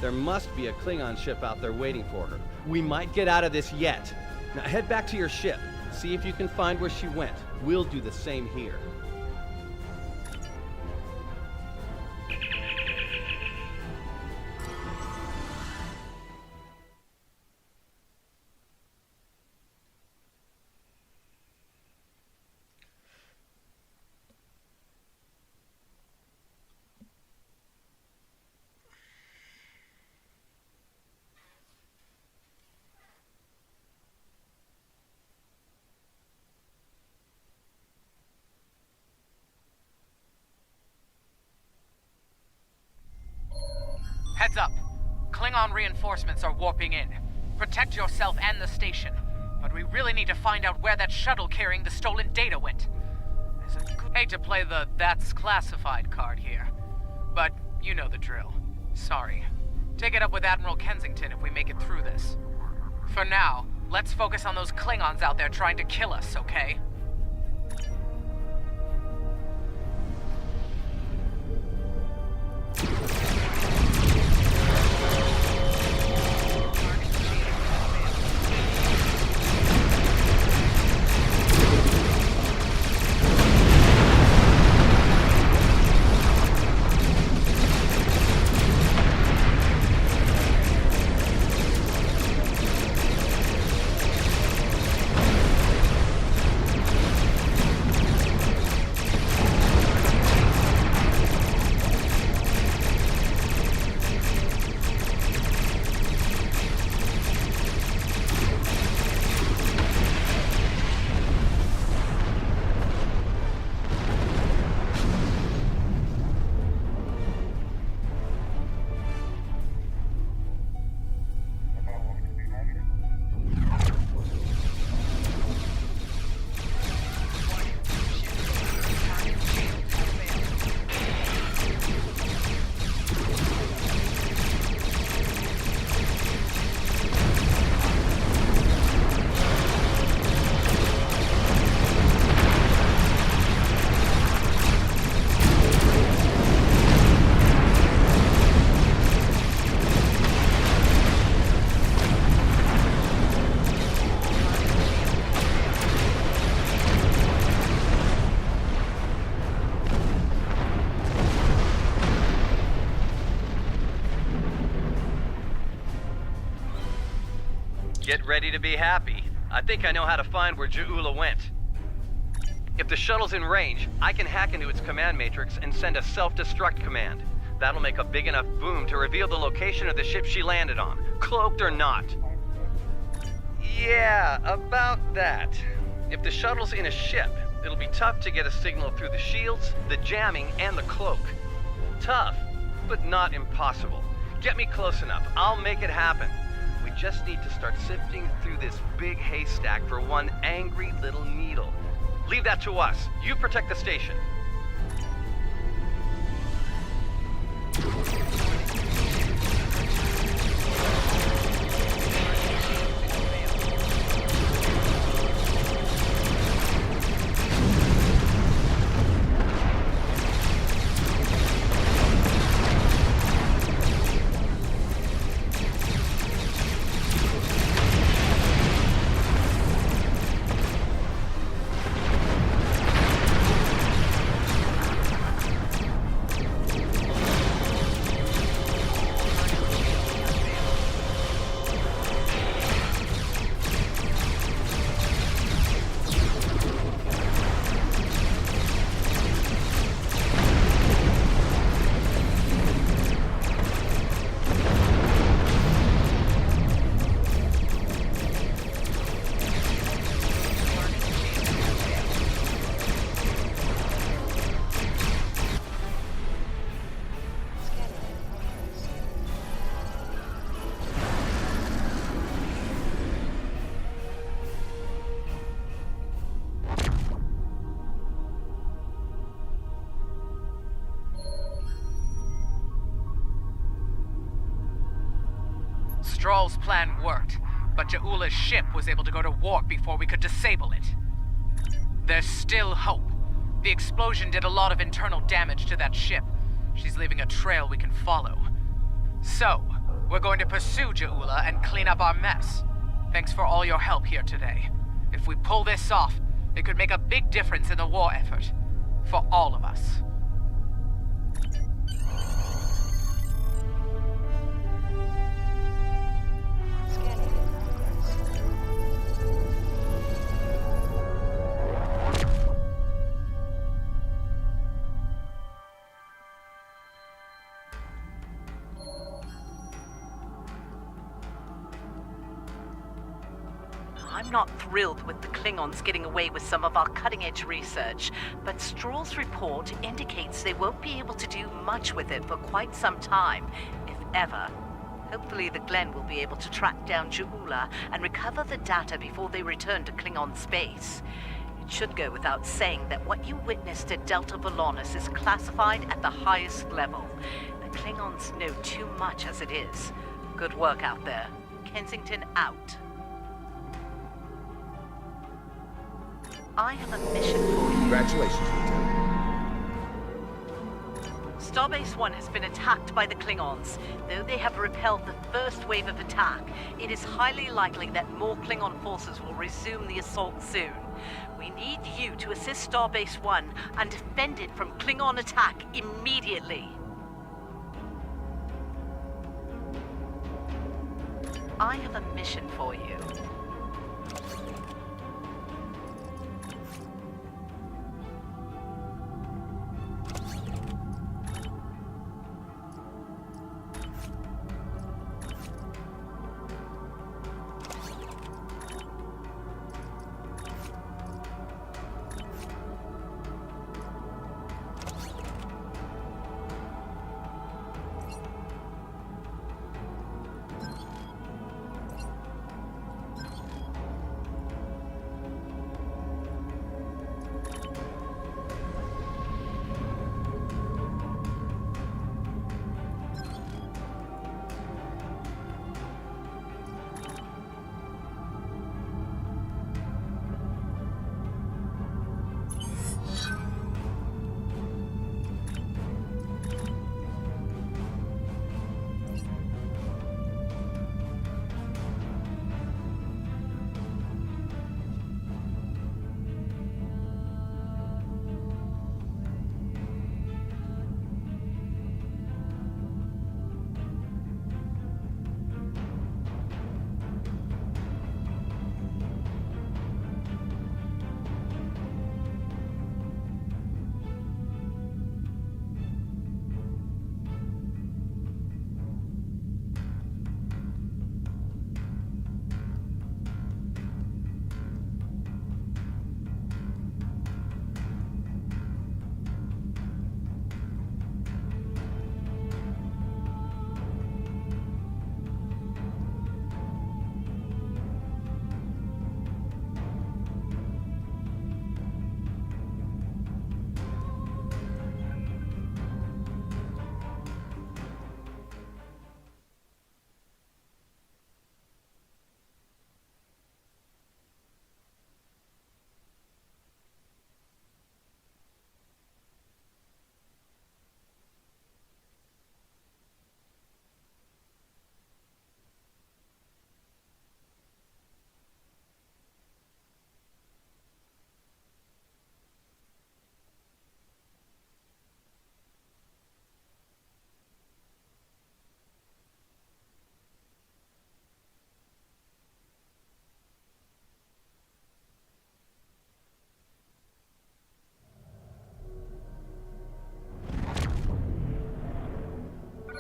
There must be a Klingon ship out there waiting for her. We might get out of this yet. Now head back to your ship. See if you can find where she went. We'll do the same here. Heads up. Klingon reinforcements are warping in. Protect yourself and the station. But we really need to find out where that shuttle carrying the stolen data went. Hate to play the "that's classified" card here. But you know the drill. Sorry. Take it up with Admiral Kensington if we make it through this. For now, let's focus on those Klingons out there trying to kill us, okay? Get ready to be happy. I think I know how to find where Ja'ula went. If the shuttle's in range, I can hack into its command matrix and send a self-destruct command. That'll make a big enough boom to reveal the location of the ship she landed on, cloaked or not. Yeah, about that. If the shuttle's in a ship, it'll be tough to get a signal through the shields, the jamming, and the cloak. Tough, but not impossible. Get me close enough, I'll make it happen. We just need to start sifting through this big haystack for one angry little needle. Leave that to us. You protect the station. Stroll's plan worked, but Ja'ula's ship was able to go to warp before we could disable it. There's still hope. The explosion did a lot of internal damage to that ship. She's leaving a trail we can follow. So, we're going to pursue Ja'ula and clean up our mess. Thanks for all your help here today. If we pull this off, it could make a big difference in the war effort. For all of us. I'm not thrilled with the Klingons getting away with some of our cutting-edge research, but Stroll's report indicates they won't be able to do much with it for quite some time, if ever. Hopefully the Glen will be able to track down Ja'ula and recover the data before they return to Klingon space. It should go without saying that what you witnessed at Delta Volanus is classified at the highest level. The Klingons know too much as it is. Good work out there. Kensington out. I have a mission for you. Congratulations, Lieutenant. Starbase 1 has been attacked by the Klingons. Though they have repelled the first wave of attack, it is highly likely that more Klingon forces will resume the assault soon. We need you to assist Starbase 1 and defend it from Klingon attack immediately. I have a mission for you.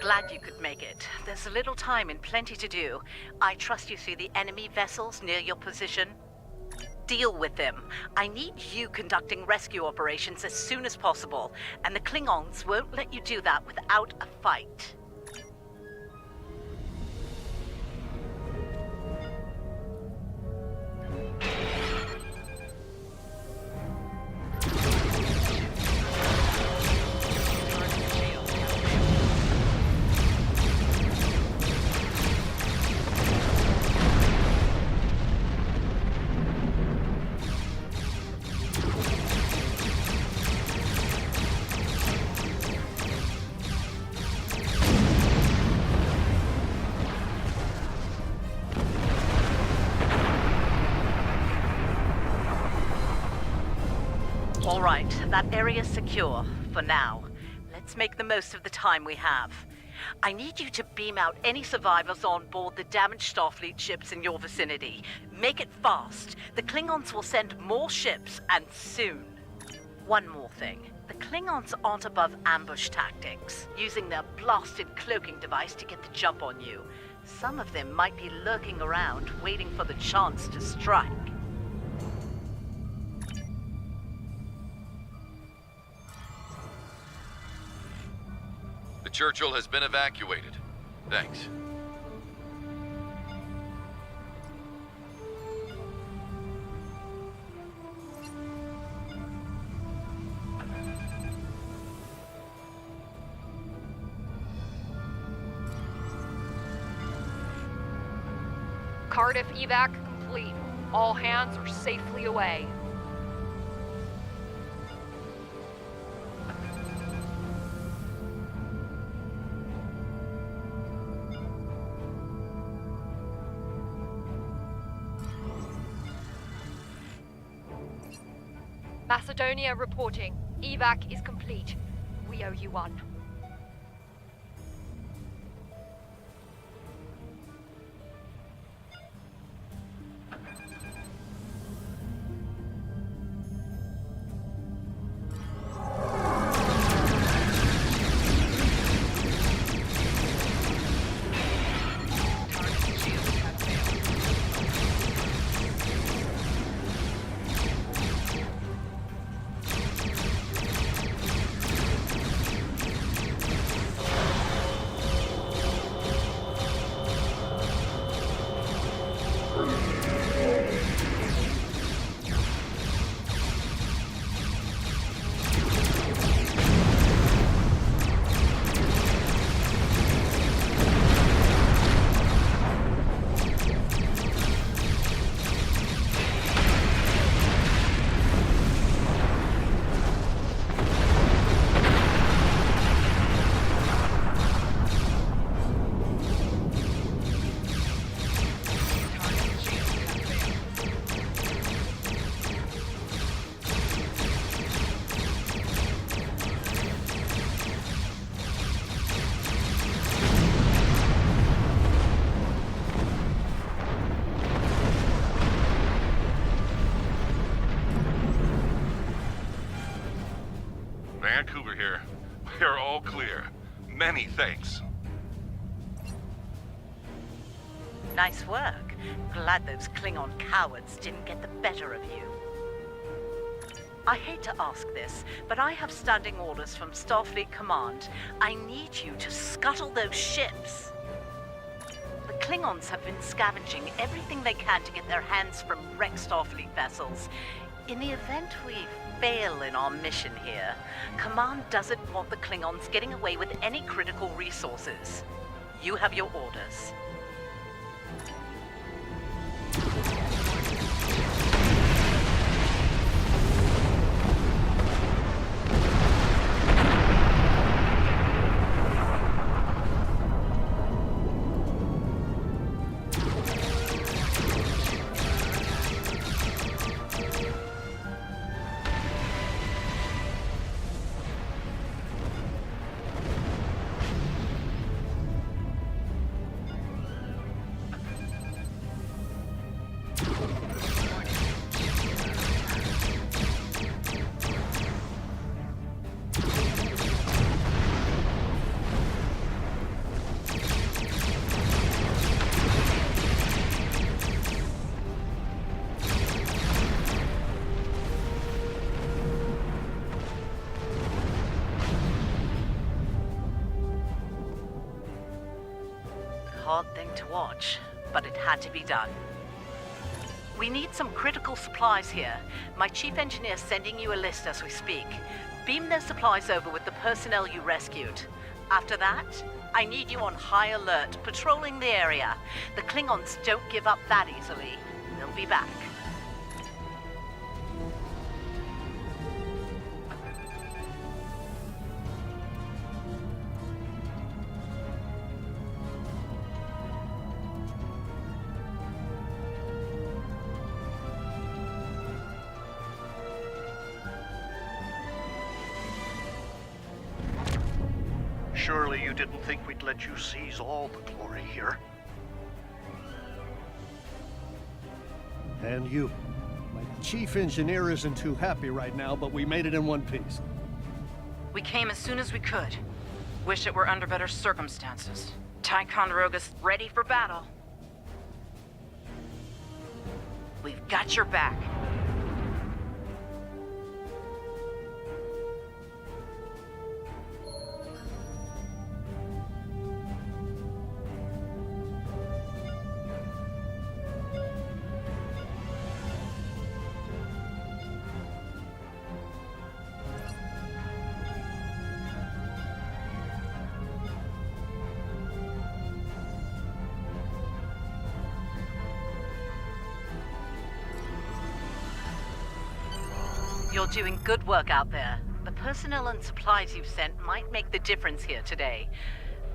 Glad you could make it. There's a little time and plenty to do. I trust you see the enemy vessels near your position. Deal with them. I need you conducting rescue operations as soon as possible, and the Klingons won't let you do that without a fight. All right, that area's secure, for now. Let's make the most of the time we have. I need you to beam out any survivors on board the damaged Starfleet ships in your vicinity. Make it fast. The Klingons will send more ships, and soon. One more thing. The Klingons aren't above ambush tactics, using their blasted cloaking device to get the jump on you. Some of them might be lurking around, waiting for the chance to strike. The Churchill has been evacuated. Thanks. Cardiff evac complete. All hands are safely away. Macedonia reporting. Evac is complete. We owe you one. Vancouver here. We're all clear. Many thanks. Nice work. Glad those Klingon cowards didn't get the better of you. I hate to ask this, but I have standing orders from Starfleet Command. I need you to scuttle those ships. The Klingons have been scavenging everything they can to get their hands from wrecked Starfleet vessels. In the event we fail in our mission here, Command doesn't want the Klingons getting away with any critical resources. You have your orders. hard thing to watch, but it had to be done. We need some critical supplies here. My chief engineer's sending you a list as we speak. Beam those supplies over with the personnel you rescued. After that, I need you on high alert, patrolling the area. The Klingons don't give up that easily. They'll be back. Surely you didn't think we'd let you seize all the glory here. And you. My chief engineer isn't too happy right now, but we made it in one piece. We came as soon as we could. Wish it were under better circumstances. Ticonderoga's ready for battle. We've got your back. You're doing good work out there. The personnel and supplies you've sent might make the difference here today.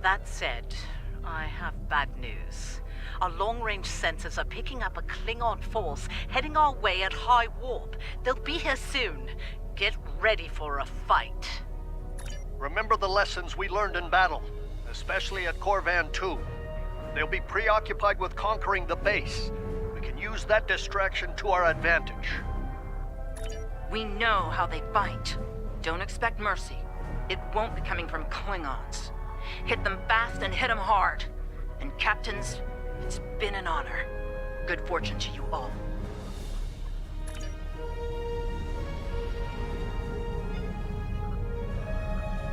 That said, I have bad news. Our long-range sensors are picking up a Klingon force heading our way at high warp. They'll be here soon. Get ready for a fight. Remember the lessons we learned in battle, especially at Corvan 2. They'll be preoccupied with conquering the base. We can use that distraction to our advantage. We know how they fight. Don't expect mercy. It won't be coming from Klingons. Hit them fast and hit them hard. And captains, it's been an honor. Good fortune to you all.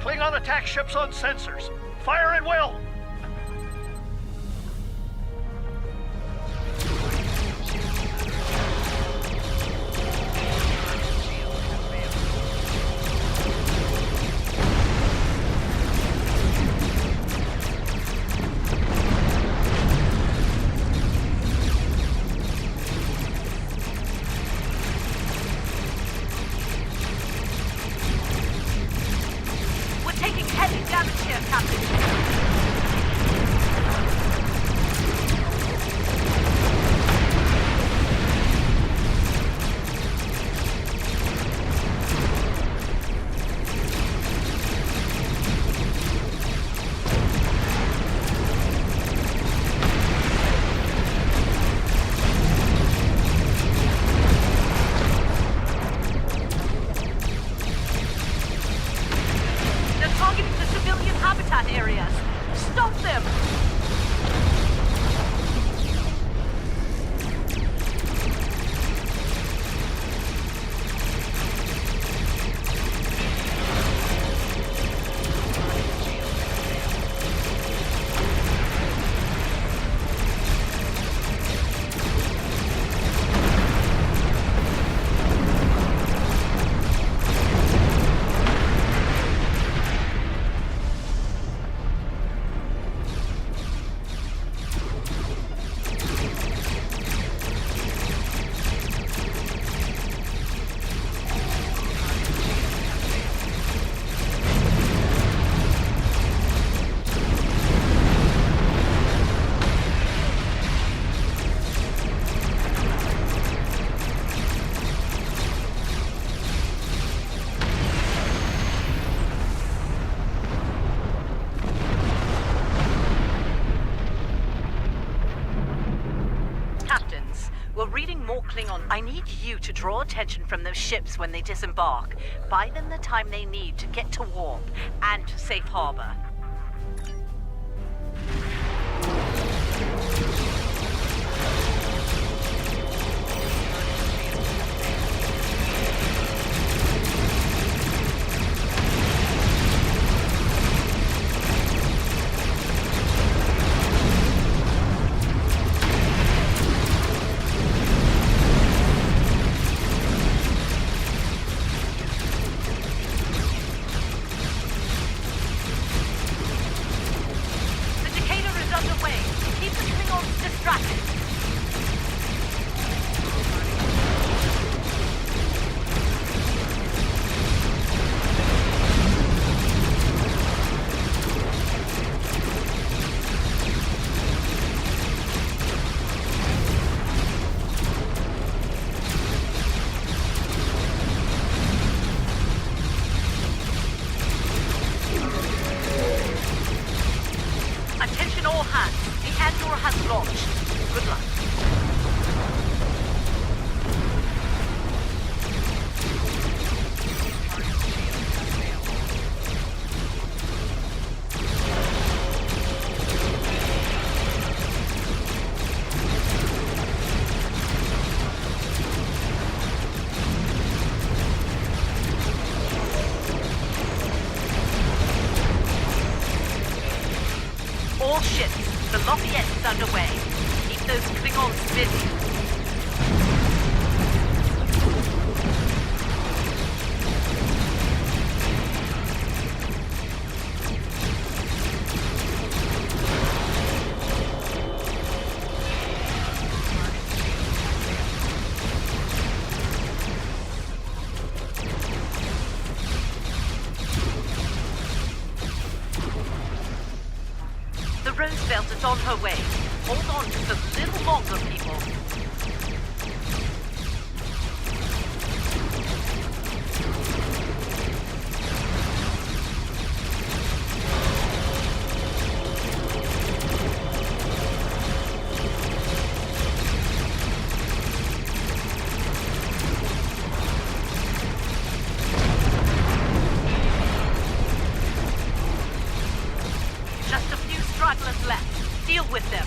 Klingon attack ships on sensors. Fire at will! Klingon, I need you to draw attention from those ships when they disembark. Buy them the time they need to get to warp and to safe harbor. busy. The Roosevelt is on her way. Hold on just a little longer, people. Just a few stragglers left. Deal with them.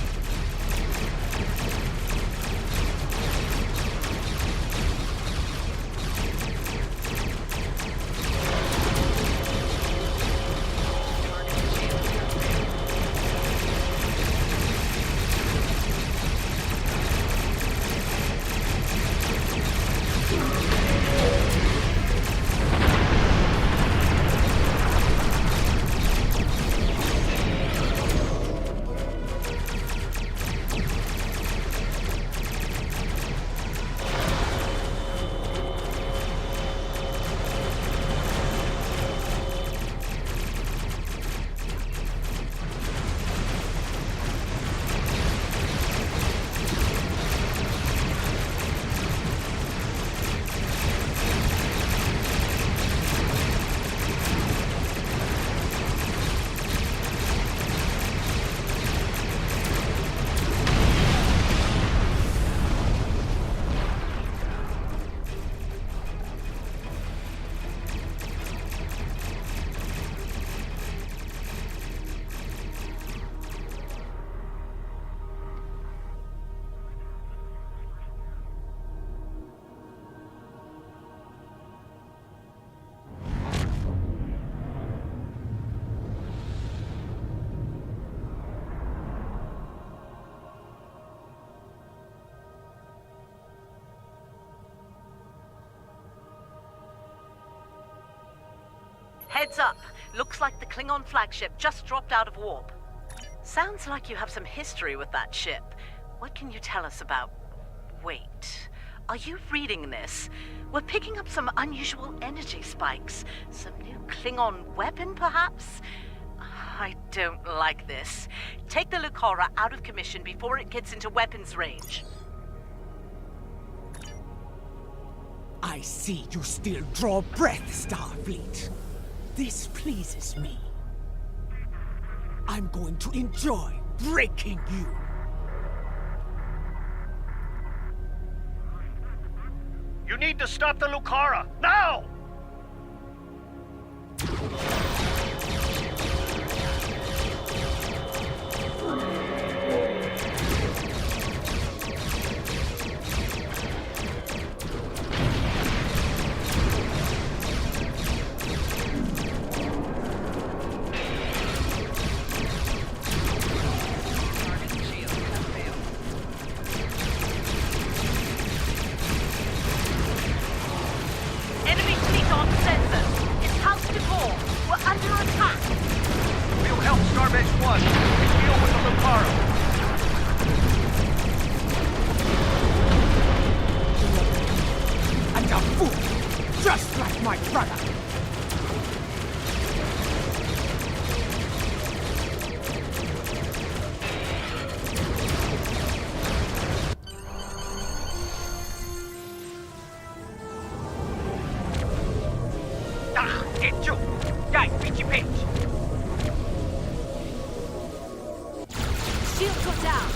Heads up. Looks like the Klingon flagship just dropped out of warp. Sounds like you have some history with that ship. What can you tell us about... Wait. Are you reading this? We're picking up some unusual energy spikes. Some new Klingon weapon, perhaps? I don't like this. Take the Lucora out of commission before it gets into weapons range. I see you still draw breath, Starfleet. This pleases me. I'm going to enjoy breaking you. You need to stop the Lucora, now! Enemy fleet on sensor. It's house before. We're under attack. We'll help Starbase 1 and deal with the Lucora. And a fool, just like my brother. Hecho! Dai, pitchy pitch! Shields are down.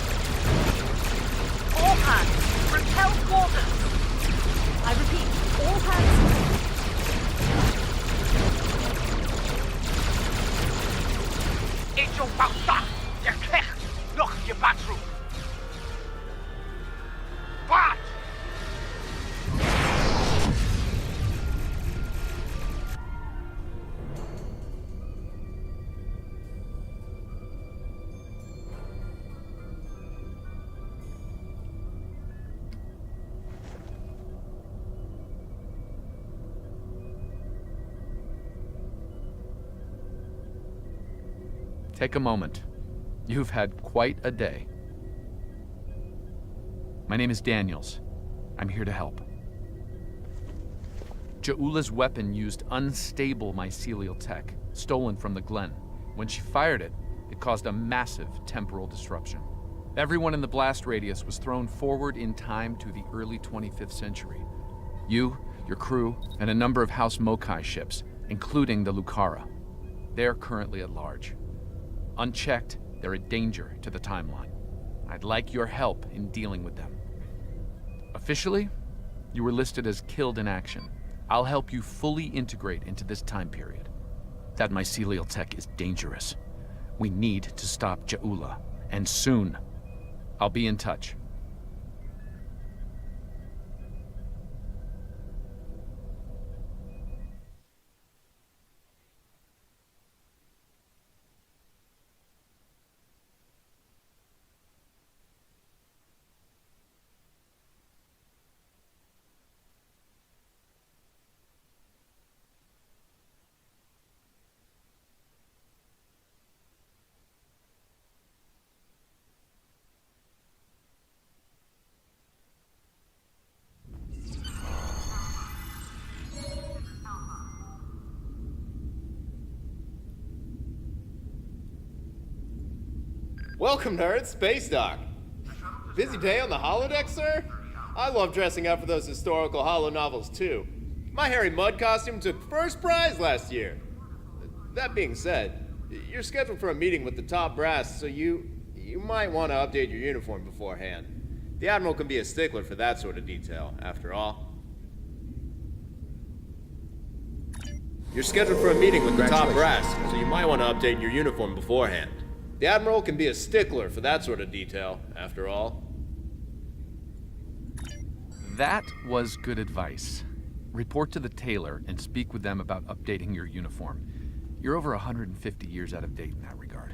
All hands, repel warders. I repeat, all hands. Hecho pauta! Je krijgt nog je bathroom! Wat? Take a moment. You've had quite a day. My name is Daniels. I'm here to help. Ja'ula's weapon used unstable mycelial tech, stolen from the Glen. When she fired it, it caused a massive temporal disruption. Everyone in the blast radius was thrown forward in time to the early 25th century. You, your crew, and a number of House Mokai ships, including the Lucara. They're currently at large. Unchecked, they're a danger to the timeline. I'd like your help in dealing with them. Officially, you were listed as killed in action. I'll help you fully integrate into this time period. That mycelial tech is dangerous. We need to stop Ja'ula, and soon. I'll be in touch. Welcome, nerds. Space Dock. Busy day on the holodeck, sir? I love dressing up for those historical holo novels, too. My Harry Mudd costume took first prize last year. That being said, you're scheduled for a meeting with the top brass, so you might want to update your uniform beforehand. The Admiral can be a stickler for that sort of detail, after all. You're scheduled for a meeting with the top brass, so you might want to update your uniform beforehand. The Admiral can be a stickler for that sort of detail, after all. That was good advice. Report to the tailor and speak with them about updating your uniform. You're over 150 years out of date in that regard.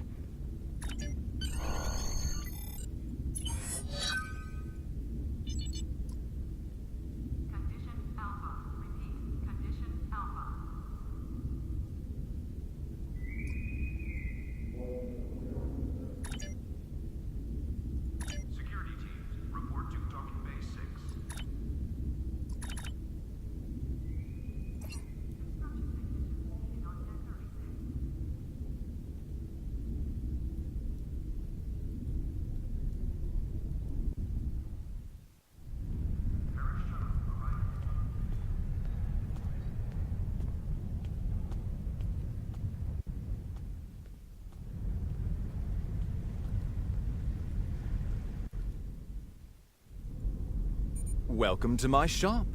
Welcome to my shop.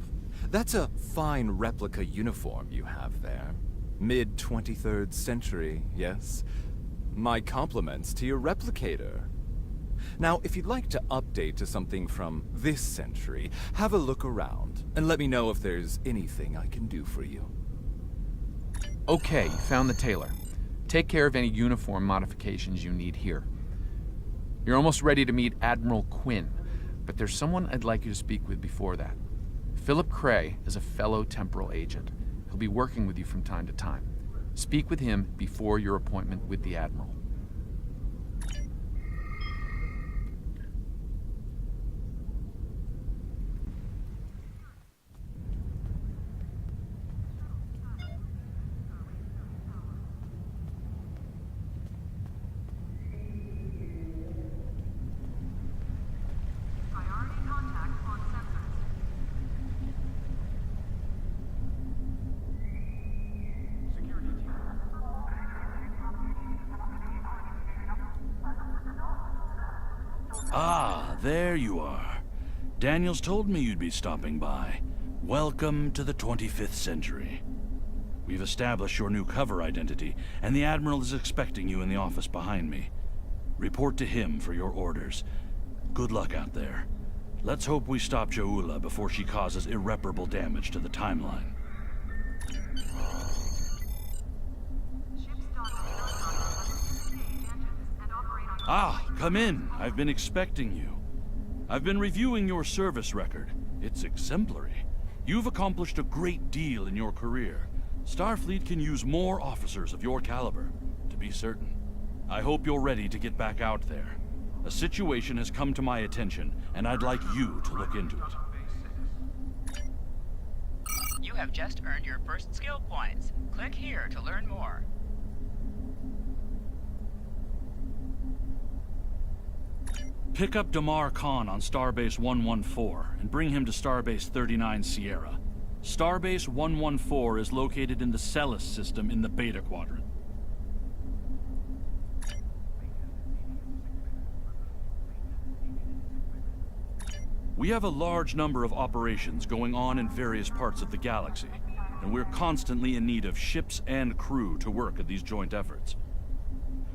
That's a fine replica uniform you have there. Mid-23rd century, yes? My compliments to your replicator. Now, if you'd like to update to something from this century, have a look around, and let me know if there's anything I can do for you. Okay, you found the tailor. Take care of any uniform modifications you need here. You're almost ready to meet Admiral Quinn, but there's someone I'd like you to speak with before that. Philip Cray is a fellow temporal agent. He'll be working with you from time to time. Speak with him before your appointment with the Admiral. Ah, there you are. Daniels told me you'd be stopping by. Welcome to the 25th century. We've established your new cover identity, and the Admiral is expecting you in the office behind me. Report to him for your orders. Good luck out there. Let's hope we stop Ja'ula before she causes irreparable damage to the timeline. Ah, come in. I've been expecting you. I've been reviewing your service record. It's exemplary. You've accomplished a great deal in your career. Starfleet can use more officers of your caliber, to be certain. I hope you're ready to get back out there. A situation has come to my attention, and I'd like you to look into it. You have just earned your first skill points. Click here to learn more. Pick up Damar Khan on Starbase 114 and bring him to Starbase 39 Sierra. Starbase 114 is located in the Celis system in the Beta Quadrant. We have a large number of operations going on in various parts of the galaxy, and we're constantly in need of ships and crew to work at these joint efforts.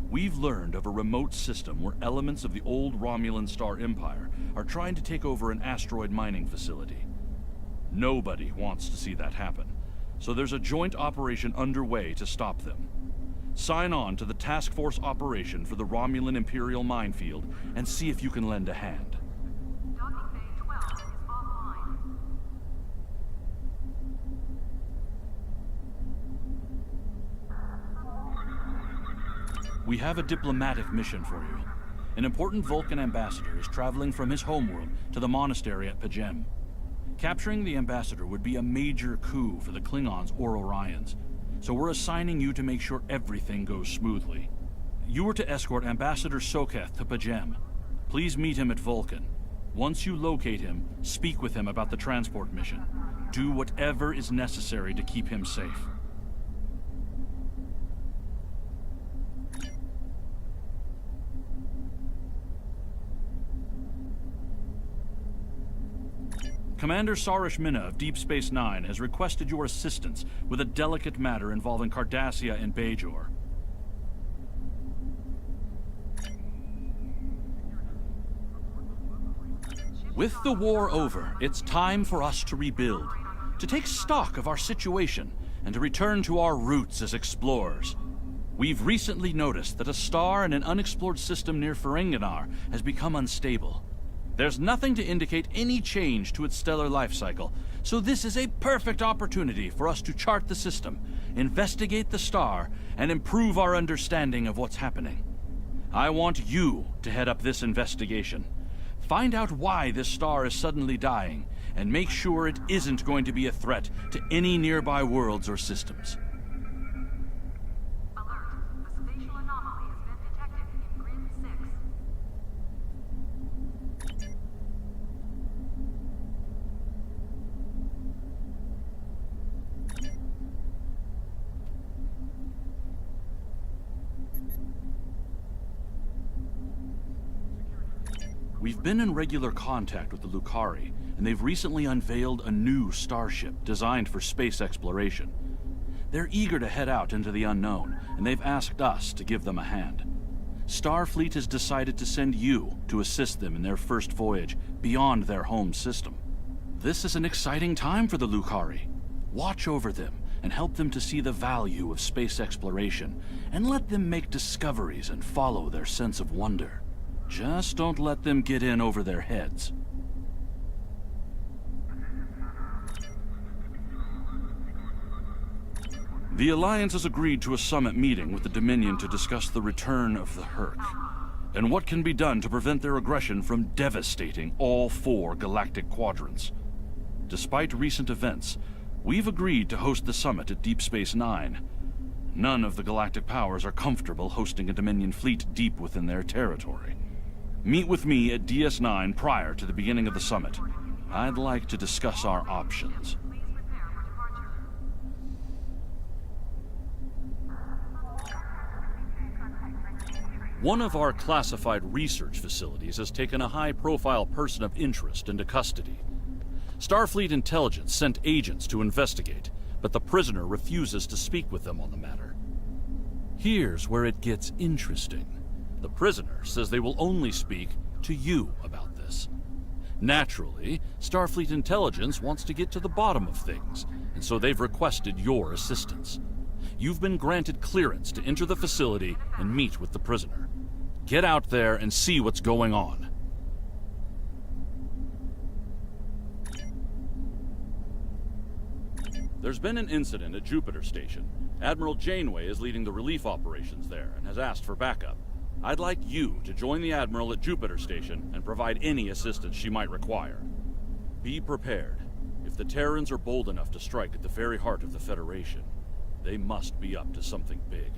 We've learned of a remote system where elements of the old Romulan Star Empire are trying to take over an asteroid mining facility. Nobody wants to see that happen, so there's a joint operation underway to stop them. Sign on to the Task Force operation for the Romulan Imperial Minefield and see if you can lend a hand. We have a diplomatic mission for you. An important Vulcan ambassador is traveling from his homeworld to the monastery at Pajem. Capturing the ambassador would be a major coup for the Klingons or Orions, so we're assigning you to make sure everything goes smoothly. You are to escort Ambassador Soketh to Pajem. Please meet him at Vulcan. Once you locate him, speak with him about the transport mission. Do whatever is necessary to keep him safe. Commander Sarish Minna of Deep Space Nine has requested your assistance with a delicate matter involving Cardassia and Bajor. With the war over, it's time for us to rebuild, to take stock of our situation, and to return to our roots as explorers. We've recently noticed that a star in an unexplored system near Ferenginar has become unstable. There's nothing to indicate any change to its stellar life cycle, so this is a perfect opportunity for us to chart the system, investigate the star, and improve our understanding of what's happening. I want you to head up this investigation. Find out why this star is suddenly dying, and make sure it isn't going to be a threat to any nearby worlds or systems. We've been in regular contact with the Lucari, and they've recently unveiled a new starship designed for space exploration. They're eager to head out into the unknown, and they've asked us to give them a hand. Starfleet has decided to send you to assist them in their first voyage beyond their home system. This is an exciting time for the Lucari. Watch over them and help them to see the value of space exploration, and let them make discoveries and follow their sense of wonder. Just don't let them get in over their heads. The Alliance has agreed to a summit meeting with the Dominion to discuss the return of the Herc, and what can be done to prevent their aggression from devastating all 4 galactic quadrants. Despite recent events, we've agreed to host the summit at Deep Space Nine. None of the galactic powers are comfortable hosting a Dominion fleet deep within their territory. Meet with me at DS9 prior to the beginning of the summit. I'd like to discuss our options. One of our classified research facilities has taken a high-profile person of interest into custody. Starfleet intelligence sent agents to investigate, but the prisoner refuses to speak with them on the matter. Here's where it gets interesting. The prisoner says they will only speak to you about this. Naturally, Starfleet intelligence wants to get to the bottom of things, and so they've requested your assistance. You've been granted clearance to enter the facility and meet with the prisoner. Get out there and see what's going on. There's been an incident at Jupiter Station. Admiral Janeway is leading the relief operations there and has asked for backup. I'd like you to join the Admiral at Jupiter Station and provide any assistance she might require. Be prepared. If the Terrans are bold enough to strike at the very heart of the Federation, they must be up to something big.